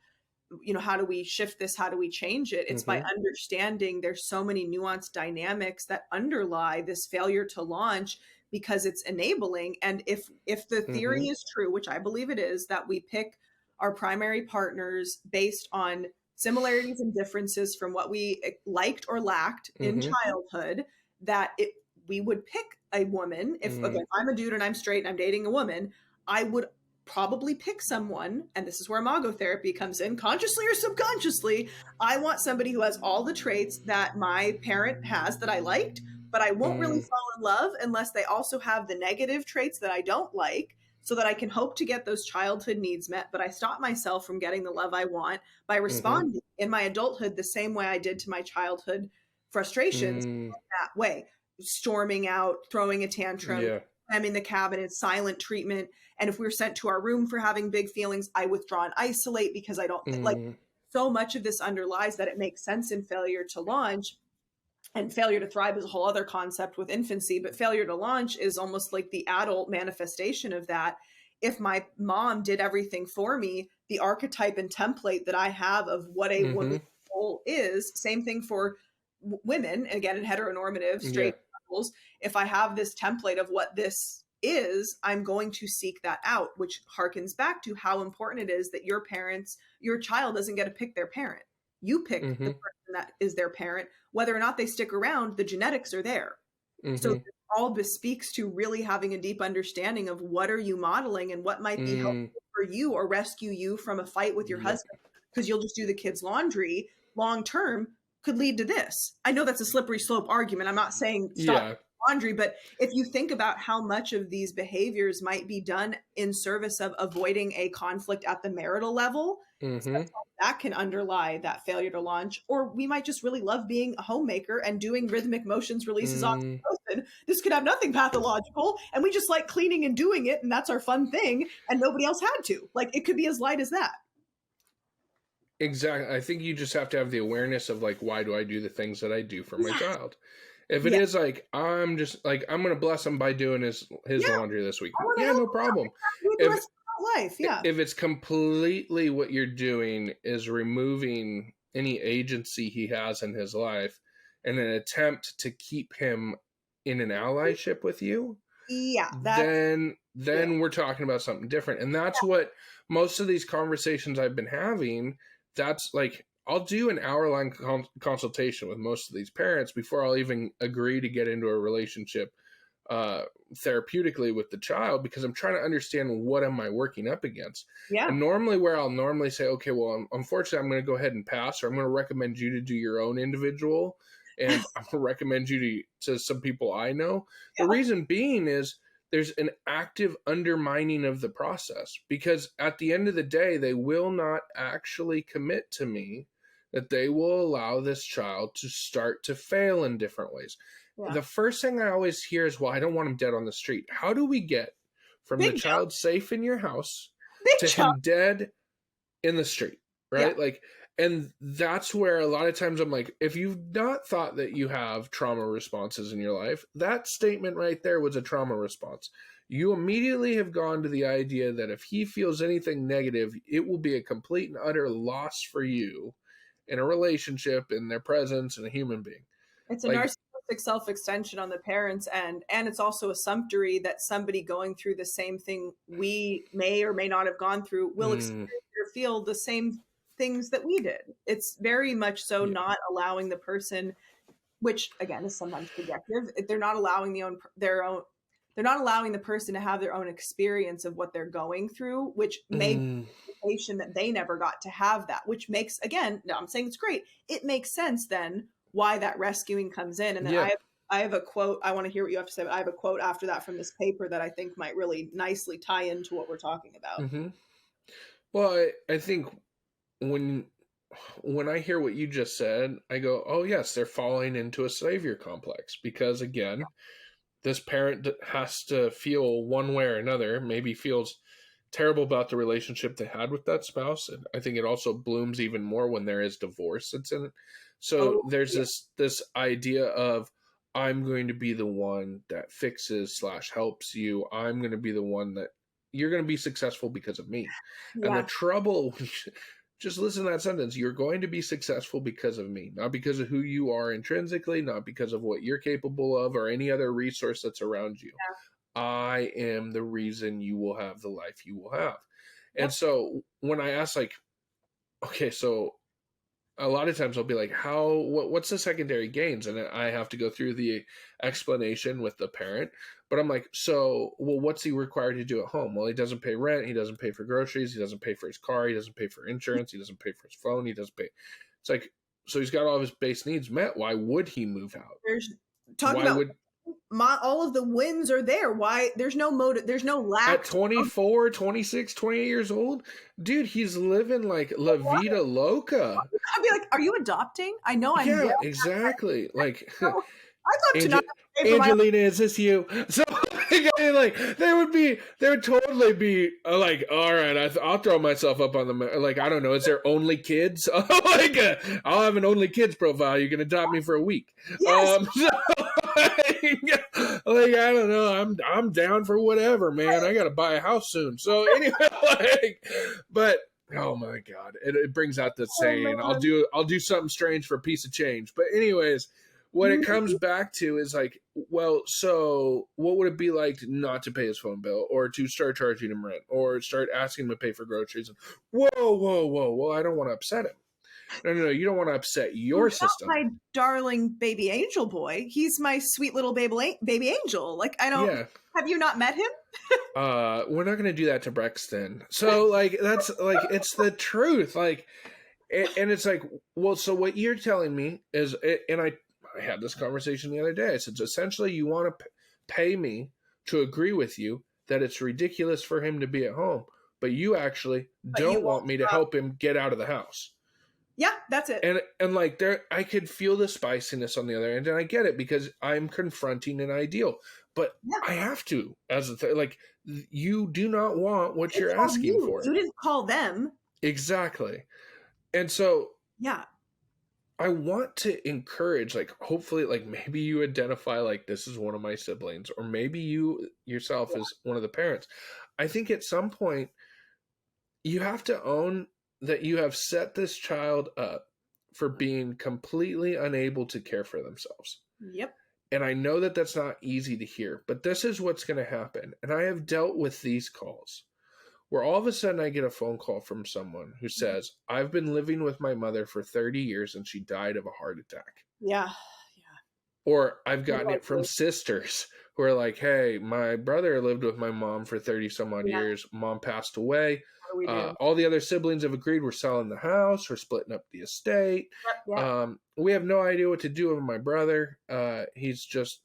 how do we shift this? How do we change it? It's by understanding there's so many nuanced dynamics that underlie this failure to launch, because it's enabling. And if the theory is true, which I believe it is, that we pick our primary partners based on similarities and differences from what we liked or lacked in childhood, that we would pick a woman. If again, I'm a dude and I'm straight and I'm dating a woman, I would probably pick someone, and this is where imago therapy comes in, consciously or subconsciously. I want somebody who has all the traits that my parent has that I liked, but I won't really fall in love unless they also have the negative traits that I don't like, so that I can hope to get those childhood needs met. But I stop myself from getting the love I want by responding in my adulthood the same way I did to my childhood frustrations, that way, storming out, throwing a tantrum, slamming the cabinet, silent treatment. And if we were sent to our room for having big feelings, I withdraw and isolate because I don't like, so much of this underlies that it makes sense in failure to launch. And failure to thrive is a whole other concept with infancy, but failure to launch is almost like the adult manifestation of that. If my mom did everything for me, the archetype and template that I have of what a woman's goal is, same thing for women, again, in heteronormative straight couples. If I have this template of what this is, I'm going to seek that out, which harkens back to how important it is that your child doesn't get to pick their parent. You pick the person that is their parent. Whether or not they stick around, the genetics are there. So it all bespeaks to really having a deep understanding of what are you modeling and what might be helpful for you or rescue you from a fight with your husband, because you'll just do the kids' laundry. Long term could lead to this. I know that's a slippery slope argument. I'm not saying stop laundry, but if you think about how much of these behaviors might be done in service of avoiding a conflict at the marital level, that can underlie that failure to launch. Or we might just really love being a homemaker and doing rhythmic motions releases oxytocin. This could have nothing pathological, and we just like cleaning and doing it, and that's our fun thing, and nobody else had to. Like, it could be as light as that. Exactly. I think you just have to have the awareness of like, why do I do the things that I do for my child? If it is like, I'm just like, I'm going to bless him by doing his laundry this week. No problem. If it's completely what you're doing is removing any agency he has in his life in an attempt to keep him in an allyship with you, then we're talking about something different. And that's what most of these conversations I've been having, that's like, I'll do an hour-long consultation with most of these parents before I'll even agree to get into a relationship therapeutically with the child, because I'm trying to understand what am I working up against. And normally where I'll normally say, okay, well, unfortunately, I'm going to go ahead and pass, or I'm going to recommend you to do your own individual, and I'm going to recommend you to some people I know. The reason being is there's an active undermining of the process, because at the end of the day, they will not actually commit to me that they will allow this child to start to fail in different ways. The first thing I always hear is, well, I don't want him dead on the street. How do we get from the child safe in your house to him dead in the street, right? Like, and that's where a lot of times I'm like, if you've not thought that you have trauma responses in your life, that statement right there was a trauma response. You immediately have gone to the idea that if he feels anything negative, it will be a complete and utter loss for you in a relationship, in their presence, and a human being. It's a narcissistic self-extension on the parents end, and it's also assumptory that somebody going through the same thing we may or may not have gone through will experience or feel the same things that we did. It's very much so not allowing the person, which again is sometimes subjective, they're not allowing they're not allowing the person to have their own experience of what they're going through, which may be an indication that they never got to have that, which makes, again, no, I'm saying it's great. It makes sense then why that rescuing comes in. And then I have a quote. I want to hear what you have to say, but I have a quote after that from this paper that I think might really nicely tie into what we're talking about. Well, I think when I hear what you just said, I go, oh yes, they're falling into a savior complex, because again, this parent has to feel one way or another, maybe feels terrible about the relationship they had with that spouse. And I think it also blooms even more when there is divorce that's in it. So there's this idea of, I'm going to be the one that fixes / helps you. I'm going to be the one that you're going to be successful because of me. And the trouble, just listen to that sentence. You're going to be successful because of me, not because of who you are intrinsically, not because of what you're capable of or any other resource that's around you. I am the reason you will have the life you will have. And so when I ask, like, okay, so a lot of times I'll be like, what's the secondary gains? And I have to go through the explanation with the parent. But I'm like, so, well, what's he required to do at home? Well, he doesn't pay rent. He doesn't pay for groceries. He doesn't pay for his car. He doesn't pay for insurance. He doesn't pay for his phone. He doesn't pay. It's like, so he's got all of his base needs met. Why would he move out? All of the wins are there. Why? There's no motive. There's no lack. At 24, 26, 28 years old, dude, he's living like La Vida Loca. I'd be like, are you adopting? I know I'm. Yeah, exactly. Like, I'd love to not. Angelina, is this you? So, like, they would totally be like, all right, I'll throw myself up on the, like, I don't know, is there only kids? Like, I'll have an only kids profile. You can adopt me for a week. Yes. Like, I don't know, I'm down for whatever, man. I got to buy a house soon. So anyway, like, but. Oh my God! It brings out the saying, "I'll do something strange for a piece of change." But anyways, what it comes back to is like, well, so what would it be like not to pay his phone bill, or to start charging him rent, or start asking him to pay for groceries? And whoa! I don't want to upset him. No, you don't want to upset your system. My darling baby angel boy. He's my sweet little baby angel. Like, I don't. Yeah. Have you not met him? We're not going to do that to Brexton. So, like, that's like, it's the truth. Like, and it's like, well, so what you're telling me is, and I had this conversation the other day. I said, essentially, you want to pay me to agree with you that it's ridiculous for him to be at home, but you actually don't want me to help him get out of the house. Yeah, that's it. And like, there, I could feel the spiciness on the other end, and I get it, because I'm confronting an ideal, but I have to, as like, you do not want what you're asking for. You didn't call them. Exactly. And so, yeah, I want to encourage, like, hopefully, like, maybe you identify, like, this is one of my siblings, or maybe you yourself is one of the parents. I think at some point you have to own that you have set this child up for being completely unable to care for themselves. Yep. And I know that that's not easy to hear, but this is what's going to happen. And I have dealt with these calls where all of a sudden I get a phone call from someone who says, I've been living with my mother for 30 years and she died of a heart attack. Yeah. Or I've gotten it from sisters who are like, hey, my brother lived with my mom for 30 some odd years. Mom passed away. All the other siblings have agreed we're selling the house. We're splitting up the estate. Yep. We have no idea what to do with my brother. He just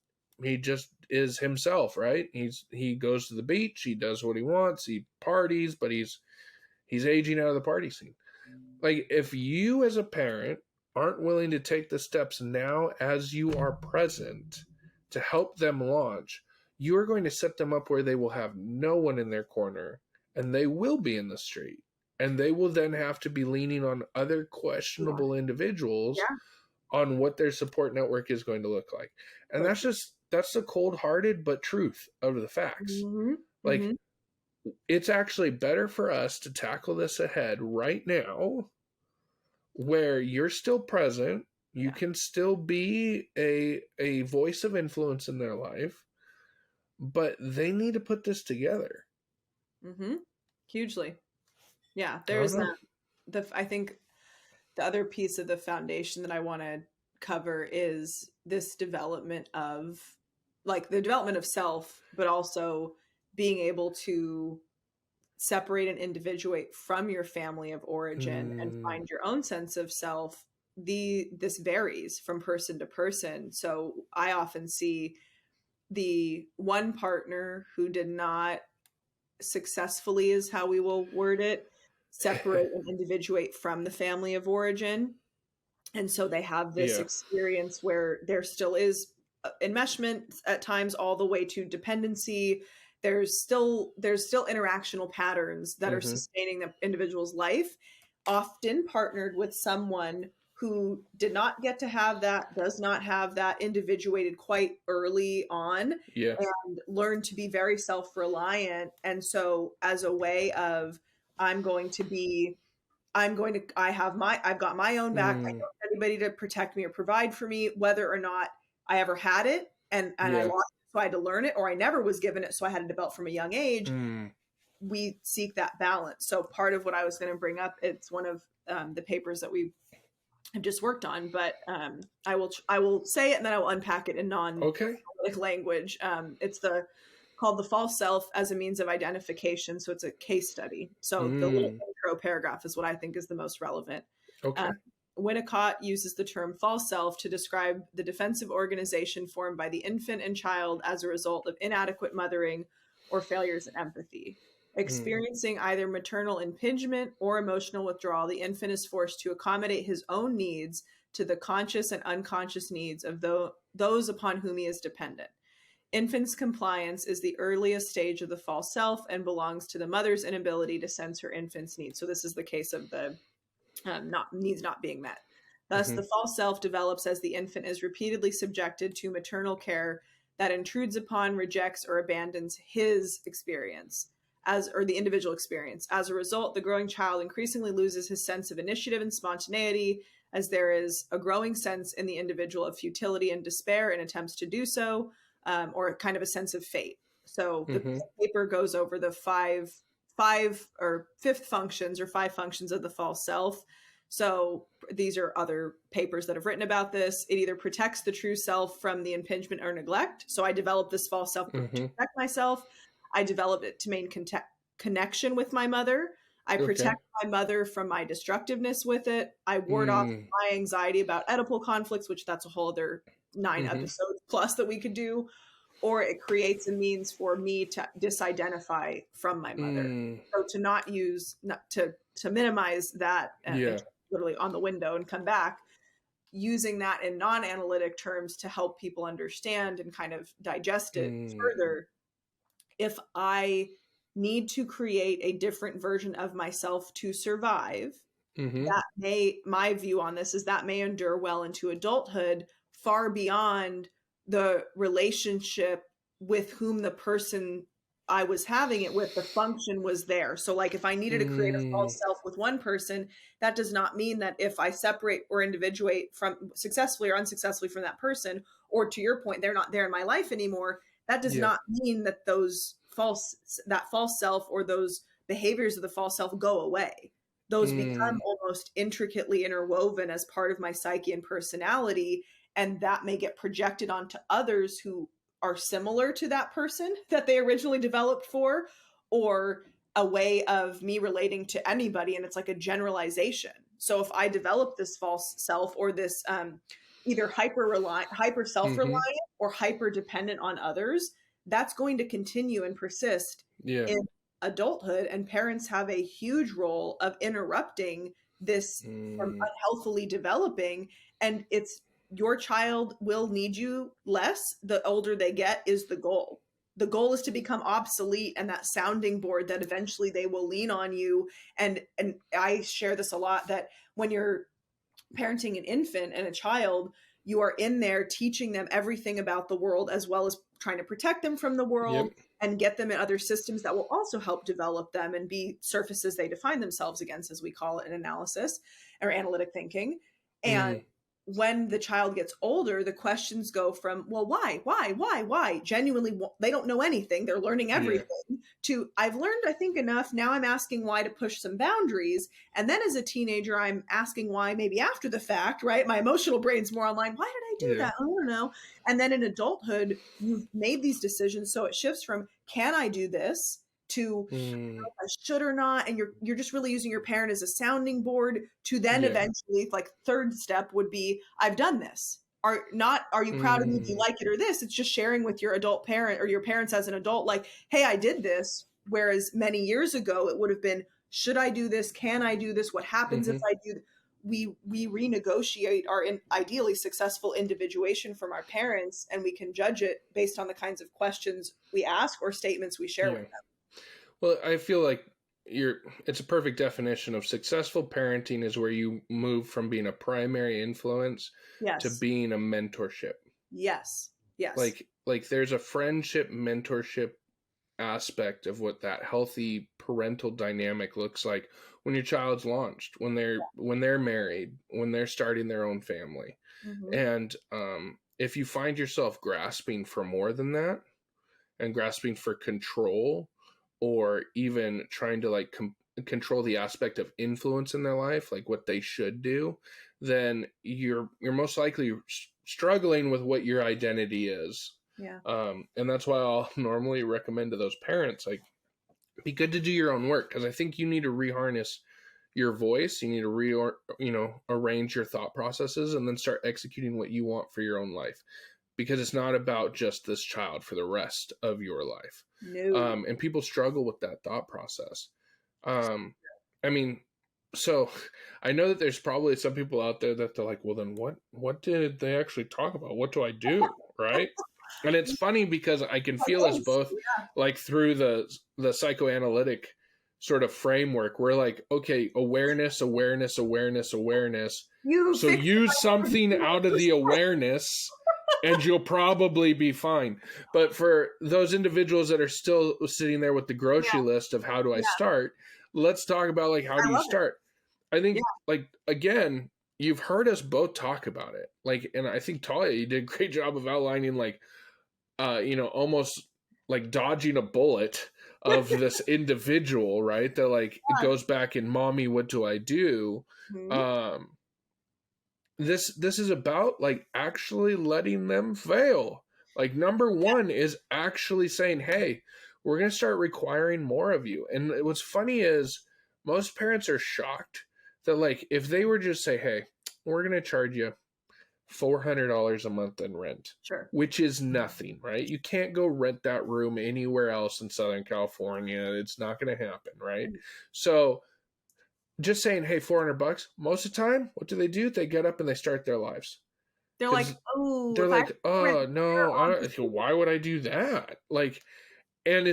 is himself, right? He goes to the beach. He does what he wants. He parties, but he's aging out of the party scene. Like, if you as a parent aren't willing to take the steps now as you are present to help them launch, you are going to set them up where they will have no one in their corner. And they will be in the street, and they will then have to be leaning on other questionable individuals on what their support network is going to look like. And that's the cold-hearted but truth of the facts. Like, it's actually better for us to tackle this ahead right now, where you're still present, You can still be a voice of influence in their life, but they need to put this together. Mm-hmm. Hugely. Yeah. I don't There's know. I think the other piece of the foundation that I want to cover is this development of, like, the development of self, but also being able to separate and individuate from your family of origin and find your own sense of self. This varies from person to person. So I often see the one partner who did not successfully, is how we will word it, separate and individuate from the family of origin. And so they have this Yeah. experience where there still is enmeshment at times, all the way to dependency. There's still interactional patterns that are sustaining the individual's life, often partnered with someone who did not get to have that, does not have that, individuated quite early on, Yeah. and learned to be very self-reliant. And so as a way of, I'm going to be I've got my own back. I don't have anybody to protect me or provide for me, whether or not I ever had it and I Yeah. lost it, so I had to learn it, or I never was given it, so I had to develop from a young age. We seek that balance. So part of what I was going to bring up, it's one of the papers that we have just worked on, but I will say it and then I will unpack it in non-analytic language. It's called The False Self as a Means of Identification. So it's a case study. So the little intro paragraph is what I think is the most relevant. Okay. Winnicott uses the term false self to describe the defensive organization formed by the infant and child as a result of inadequate mothering or failures in empathy. Experiencing either maternal impingement or emotional withdrawal, the infant is forced to accommodate his own needs to the conscious and unconscious needs of those upon whom he is dependent. Infant's compliance is the earliest stage of the false self and belongs to the mother's inability to sense her infant's needs. So this is the case of the needs not being met. Thus, the false self develops as the infant is repeatedly subjected to maternal care that intrudes upon, rejects, or abandons his experience, or the individual experience. As a result, the growing child increasingly loses his sense of initiative and spontaneity, as there is a growing sense in the individual of futility and despair in attempts to do so, or kind of a sense of fate. So the paper goes over the five or fifth functions or five functions of the false self. So these are other papers that have written about this. It either protects the true self from the impingement or neglect. So I developed this false self to protect myself. I developed it to maintain connection with my mother. I protect my mother from my destructiveness with it. I ward off my anxiety about Oedipal conflicts, which that's a whole other 9 episodes plus that we could do. Or it creates a means for me to disidentify from my mother. So to not use, to minimize that, literally on the window and come back, using that in non-analytic terms to help people understand and kind of digest it further. If I need to create a different version of myself to survive, my view on this is that may endure well into adulthood, far beyond the relationship with whom the person I was having it with, the function was there. So like if I needed to create a false self with one person, that does not mean that if I separate or individuate from successfully or unsuccessfully from that person, or to your point, they're not there in my life anymore, that does not mean that that false self or those behaviors of the false self go away. Those become almost intricately interwoven as part of my psyche and personality. And that may get projected onto others who are similar to that person that they originally developed for, or a way of me relating to anybody. And it's like a generalization. So if I develop this false self or this either hyper self-reliant or hyper dependent on others, that's going to continue and persist in adulthood. And parents have a huge role of interrupting this from unhealthily developing. And your child will need you less the older they get is the goal. The goal is to become obsolete and that sounding board that eventually they will lean on you. And I share this a lot, that when you're parenting an infant and a child, you are in there teaching them everything about the world, as well as trying to protect them from the world and get them in other systems that will also help develop them and be surfaces they define themselves against, as we call it in analysis or analytic thinking. And when the child gets older, the questions go from, well, why? Genuinely, they don't know anything. They're learning Yeah. everything to, I've learned, I think, enough. Now I'm asking why to push some boundaries. And then as a teenager, I'm asking why maybe after the fact, right? My emotional brain's more online. Why did I do Yeah. that? I don't know. And then in adulthood, you've made these decisions. So it shifts from, can I do this, to I should or not, and you're just really using your parent as a sounding board to then Yeah. eventually, like, third step would be, I've done this. Are you proud of me? Do you like it or this? It's just sharing with your adult parent or your parents as an adult, like, hey, I did this. Whereas many years ago, it would have been, should I do this? Can I do this? What happens if I do? We renegotiate our ideally successful individuation from our parents, and we can judge it based on the kinds of questions we ask or statements we share with them. Well, I feel like it's a perfect definition of successful parenting is where you move from being a primary influence to being a mentorship. Yes. Like there's a friendship mentorship aspect of what that healthy parental dynamic looks like when your child's launched, when they're married, when they're starting their own family. And if you find yourself grasping for more than that and grasping for control, or even trying to like control the aspect of influence in their life, like what they should do, then you're most likely struggling with what your identity is. Yeah. And that's why I'll normally recommend to those parents, like, be good to do your own work, because I think you need to reharness your voice. You need to arrange your thought processes and then start executing what you want for your own life, because it's not about just this child for the rest of your life. No. And people struggle with that thought process. I mean, so I know that there's probably some people out there that they're like, well, then what did they actually talk about? What do I do? Right. And it's funny because I can feel us both like through the psychoanalytic sort of framework. We're like, okay, awareness. So use something out of the awareness and you'll probably be fine. But for those individuals that are still sitting there with the grocery list of how do I start, let's talk about like, how do you start? I think like, again, you've heard us both talk about it. Like, and I think Talia, you did a great job of outlining like, almost like dodging a bullet of this individual, right? That like, it goes back in mommy, what do I do? This is about like actually letting them fail. Like, number one is actually saying, hey, we're going to start requiring more of you. And what's funny is most parents are shocked that like, if they were just say, hey, we're going to charge you $400 a month in rent, which is nothing, right? You can't go rent that room anywhere else in Southern California. It's not going to happen, right? So just saying, hey, $400, most of the time, what do? They get up and they start their lives. They're like, oh, no, why would I do that? Like, and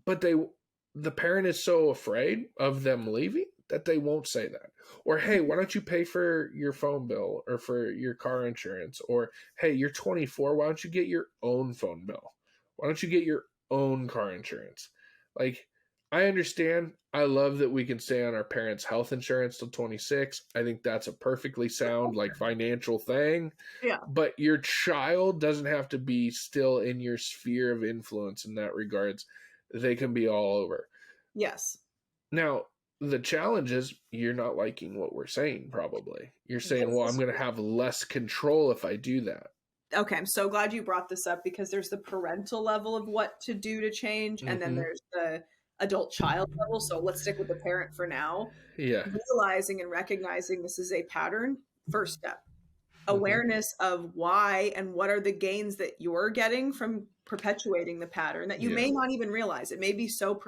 but the parent is so afraid of them leaving that they won't say that. Or, hey, why don't you pay for your phone bill or for your car insurance? Or, hey, you're 24, why don't you get your own phone bill? Why don't you get your own car insurance? Like, I understand. I love that we can stay on our parents' health insurance till 26. I think that's a perfectly sound, like, financial thing. Yeah. But your child doesn't have to be still in your sphere of influence in that regards. They can be all over. Yes. Now, the challenge is you're not liking what we're saying, probably. You're saying, well, I'm going to have less control if I do that. Okay, I'm so glad you brought this up, because there's the parental level of what to do to change, and then there's the adult child level. So let's stick with the parent for now. Yeah. Realizing and recognizing this is a pattern, first step. Awareness of why and what are the gains that you're getting from perpetuating the pattern that you may not even realize. It may be so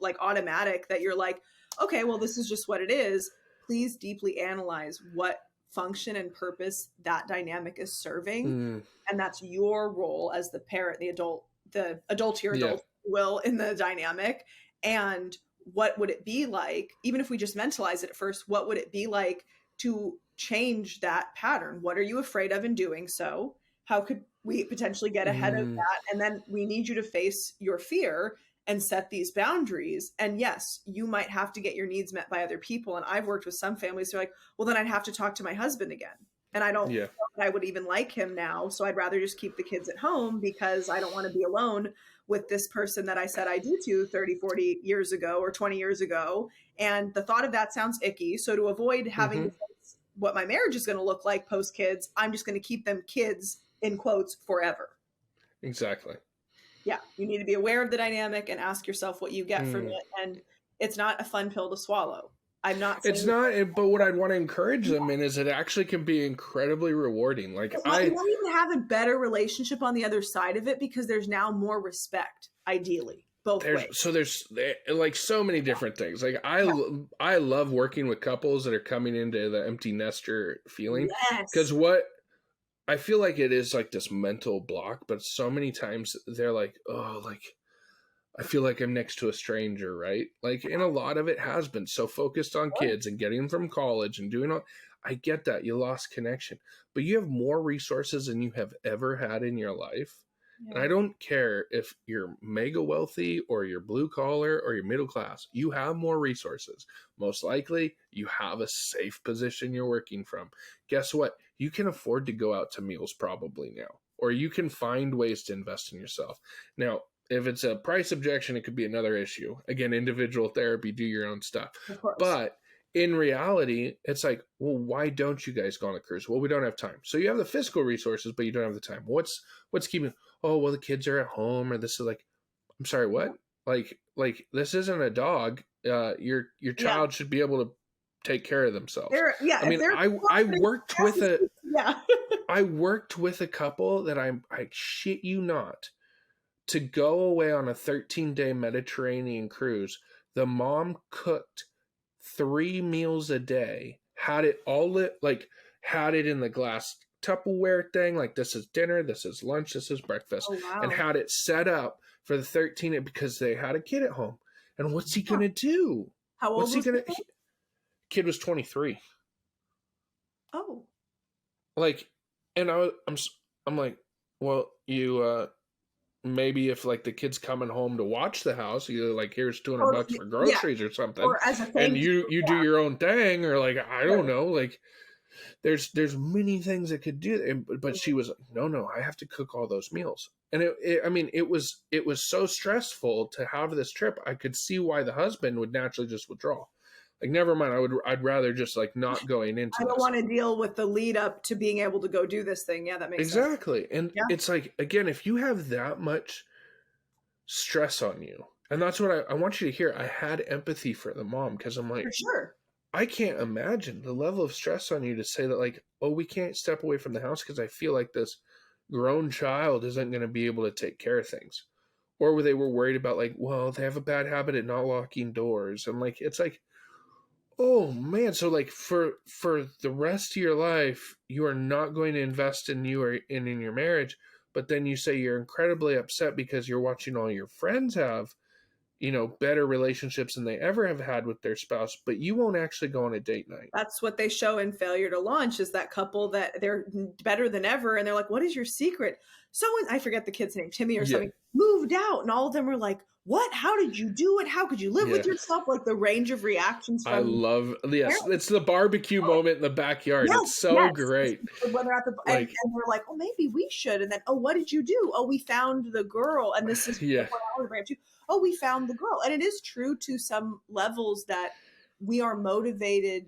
like automatic that you're like, okay, well, this is just what it is. Please deeply analyze what function and purpose that dynamic is serving. And that's your role as the parent, the adultier adult will in the dynamic. And what would it be like, even if we just mentalize it at first, what would it be like to change that pattern? What are you afraid of in doing so? How could we potentially get ahead of that? And then we need you to face your fear and set these boundaries. And yes, you might have to get your needs met by other people. And I've worked with some families who are like, well, then I'd have to talk to my husband again. And I don't Yeah. know that I would even like him now. So I'd rather just keep the kids at home because I don't want to be alone with this person that I said I do to 30, 40 years ago or 20 years ago. And the thought of that sounds icky. So to avoid having to Mm-hmm. face what my marriage is going to look like post kids, I'm just going to keep them kids in quotes forever. Exactly. Yeah. You need to be aware of the dynamic and ask yourself what you get from Mm. it. And it's not a fun pill to swallow. I'm not It's saying not, but what I'd want to encourage them in is it actually can be incredibly rewarding. Like you might even have a better relationship on the other side of it because there's now more respect, ideally, both ways. there's like so many different things. Like Yeah. I love working with couples that are coming into the empty nester feeling, because Yes. what I feel like it is like this mental block, but so many times they're like, oh, like I feel like I'm next to a stranger, right? Like, and a lot of it has been so focused on kids and getting them from college and doing all. I get that you lost connection, but you have more resources than you have ever had in your life. Yeah. And I don't care if you're mega wealthy or you're blue collar or you're middle class, you have more resources. Most likely, you have a safe position you're working from. Guess what? You can afford to go out to meals probably now, or you can find ways to invest in yourself. Now, if it's a price objection, it could be another issue. Again, individual therapy, do your own stuff. Of course. But in reality, it's like, well, why don't you guys go on a cruise? Well, we don't have time. So you have the physical resources, but you don't have the time. What's keeping? Oh, well, the kids are at home, or this is like, I'm sorry, what? Like this isn't a dog. Your child should be able to take care of themselves. I mean, I worked with a I worked with a couple that I shit you not, to go away on a 13-day Mediterranean cruise. The mom cooked 3 meals a day, had it all lit, like had it in the glass Tupperware thing, like this is dinner, this is lunch, this is breakfast, and had it set up for the 13 because they had a kid at home. And what's he gonna do? How old was he? Kid was 23. Oh. Like, and I'm like, well, you maybe if like the kid's coming home to watch the house, you like, here's $200 for groceries or something, or as a and you do your own thing, or like, I don't know, like there's many things that could do. But she was like, no, I have to cook all those meals. And it was so stressful to have this trip. I could see why the husband would naturally just withdraw. Like, never mind, I'd rather just like not going into I don't want to deal with the lead up to being able to go do this thing. Yeah, that makes sense. Exactly. And it's like, again, if you have that much stress on you, and that's what I want you to hear. I had empathy for the mom, because I'm like, for sure, I can't imagine the level of stress on you to say that, like, oh, we can't step away from the house because I feel like this grown child isn't going to be able to take care of things. Or they were worried about, like, well, they have a bad habit at not locking doors. And like, it's like, oh man, so like for the rest of your life, you are not going to invest in you or in your marriage, but then you say you're incredibly upset because you're watching all your friends have, better relationships than they ever have had with their spouse, but you won't actually go on a date night. That's what they show in Failure to Launch, is that couple that they're better than ever, and they're like, what is your secret? I forget the kid's name, Timmy or something, moved out, and all of them were like, what? How did you do it? How could you live with yourself? Like the range of reactions from it's the barbecue moment in the backyard. It's so great. When they're at the and we're like, oh, maybe we should. And then, oh, what did you do? Oh, we found the girl. And this is oh, we found the girl. And it is true to some levels that we are motivated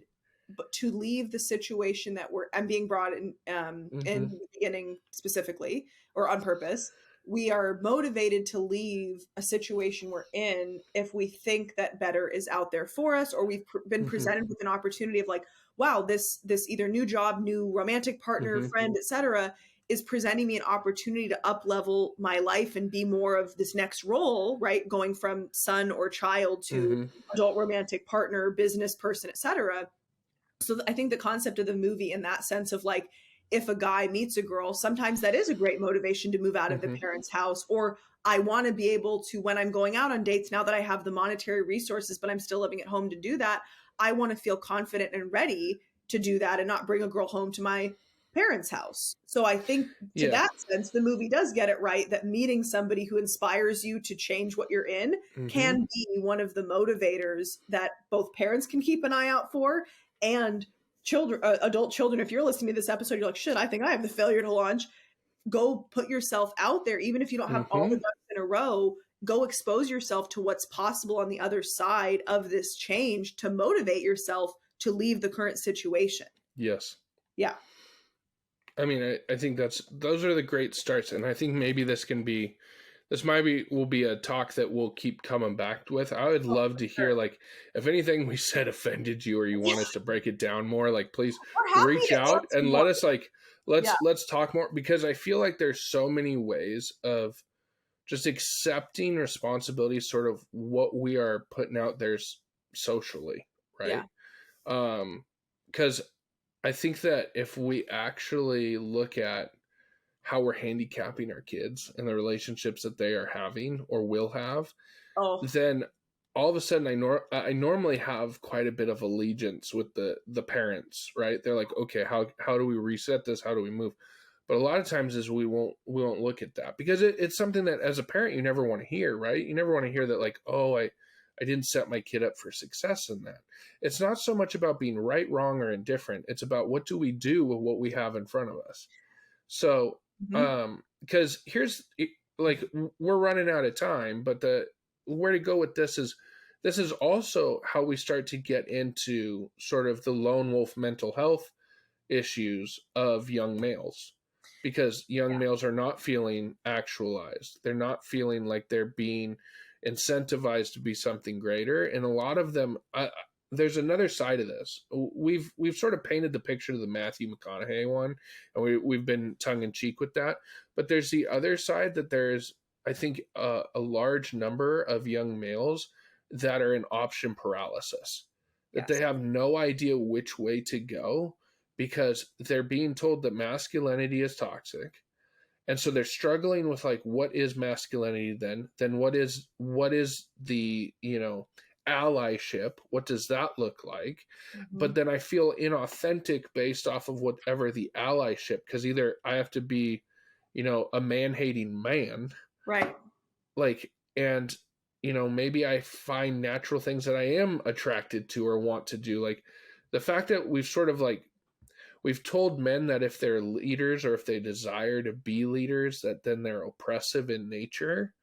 to leave the situation that I'm being brought in in the beginning specifically, or on purpose. We are motivated to leave a situation we're in if we think that better is out there for us, or we've been presented with an opportunity of like, wow, this either new job, new romantic partner, friend, etc., is presenting me an opportunity to up level my life and be more of this next role, right? Going from son or child to adult romantic partner, business person, etc. So I think the concept of the movie in that sense of like, if a guy meets a girl, sometimes that is a great motivation to move out of the parents' house. Or I want to be able to, when I'm going out on dates, now that I have the monetary resources, but I'm still living at home to do that, I want to feel confident and ready to do that and not bring a girl home to my parents' house. So I think to that sense, the movie does get it right, that meeting somebody who inspires you to change what you're in can be one of the motivators that both parents can keep an eye out for, and children, adult children, if you're listening to this episode, you're like, shit, I think I have the failure to launch. Go put yourself out there, even if you don't have all the ducks in a row. Go expose yourself to what's possible on the other side of this change to motivate yourself to leave the current situation. Yes. Yeah. I mean, I think those are the great starts. And I think maybe this will be a talk that we'll keep coming back with. I would love to hear, like, if anything we said offended you or you want us to break it down more, like, please reach out and let us, like, let's talk more, because I feel like there's so many ways of just accepting responsibility, sort of what we are putting out there socially, right? Yeah. Because I think that if we actually look at how we're handicapping our kids and the relationships that they are having or will have, then all of a sudden I normally have quite a bit of allegiance with the parents, right? They're like, okay, how do we reset this? How do we move? But a lot of times we won't look at that, because it's something that as a parent you never want to hear, right? You never want to hear that, like, oh, I didn't set my kid up for success in that. It's not so much about being right, wrong, or indifferent. It's about what do we do with what we have in front of us. So, because here's, like, we're running out of time, but where to go with this is also how we start to get into sort of the lone wolf mental health issues of young males, because young males are not feeling actualized. They're not feeling like they're being incentivized to be something greater. And a lot of them, there's another side of this. We've sort of painted the picture of the Matthew McConaughey one, and we've been tongue in cheek with that. But there's the other side, that there's, I think, a large number of young males that are in option paralysis, that they have no idea which way to go, because they're being told that masculinity is toxic. And so they're struggling with, like, what is masculinity then what is the, allyship? What does that look like? But then I feel inauthentic based off of whatever the allyship, because either I have to be, a man-hating man. Right. Like, and, maybe I find natural things that I am attracted to or want to do. Like, the fact that we've sort of, like, we've told men that if they're leaders or if they desire to be leaders, that then they're oppressive in nature,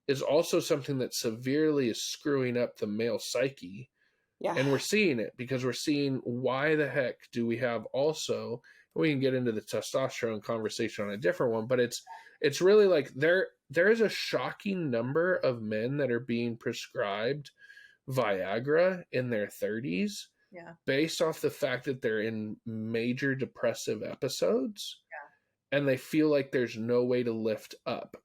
is also something that severely is screwing up the male psyche. Yeah. And we're seeing it, because we're seeing, why the heck do we have also, we can get into the testosterone conversation on a different one, but it's really like there is a shocking number of men that are being prescribed Viagra in their 30s. Yeah. Based off the fact that they're in major depressive episodes. Yeah. And they feel like there's no way to lift up.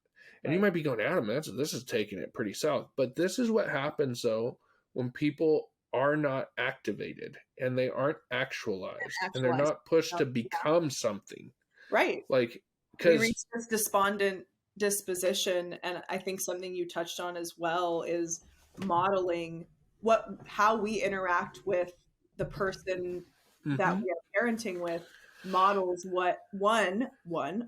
And you might be going, Adam, this is taking it pretty south. But this is what happens, though, when people are not activated and they aren't actualized. And they're not pushed to become something. Right. Like, because we reach this despondent disposition. And I think something you touched on as well is modeling how we interact with the person that we are parenting with, models what one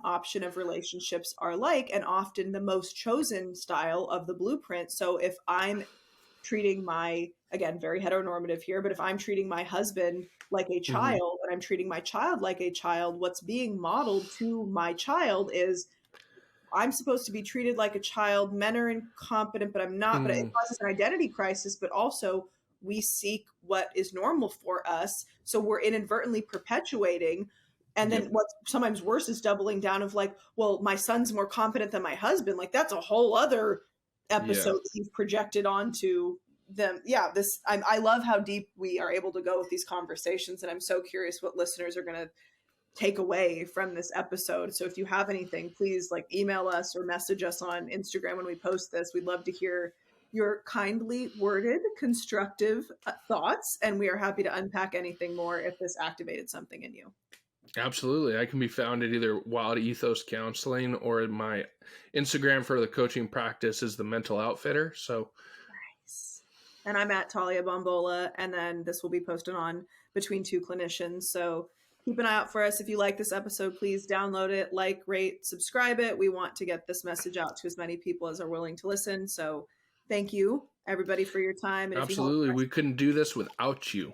option of relationships are like, and often the most chosen style of the blueprint. So if I'm treating again, very heteronormative here, but if I'm treating my husband like a child and I'm treating my child like a child, what's being modeled to my child is, I'm supposed to be treated like a child. Men are incompetent, but I'm not. But it causes an identity crisis, but also we seek what is normal for us. So we're inadvertently perpetuating. And then what's sometimes worse is doubling down of, like, well, my son's more competent than my husband. Like, that's a whole other episode that you've projected onto them. Yeah. I love how deep we are able to go with these conversations. And I'm so curious what listeners are going to take away from this episode. So if you have anything, please, like, email us or message us on Instagram when we post this. We'd love to hear your kindly worded, constructive thoughts, and we are happy to unpack anything more if this activated something in you. Absolutely. I can be found at either Wild Ethos Counseling, or my Instagram for the coaching practice is The Mental Outfitter. So nice. And I'm at Talia Bombola, and then this will be posted on Between Two Clinicians. So keep an eye out for us. If you like this episode, please download it, like, rate, subscribe it. We want to get this message out to as many people as are willing to listen. So Thank you, everybody, for your time. And Absolutely. We couldn't do this without you.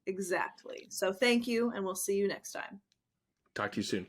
Exactly. So thank you, and we'll see you next time. Talk to you soon.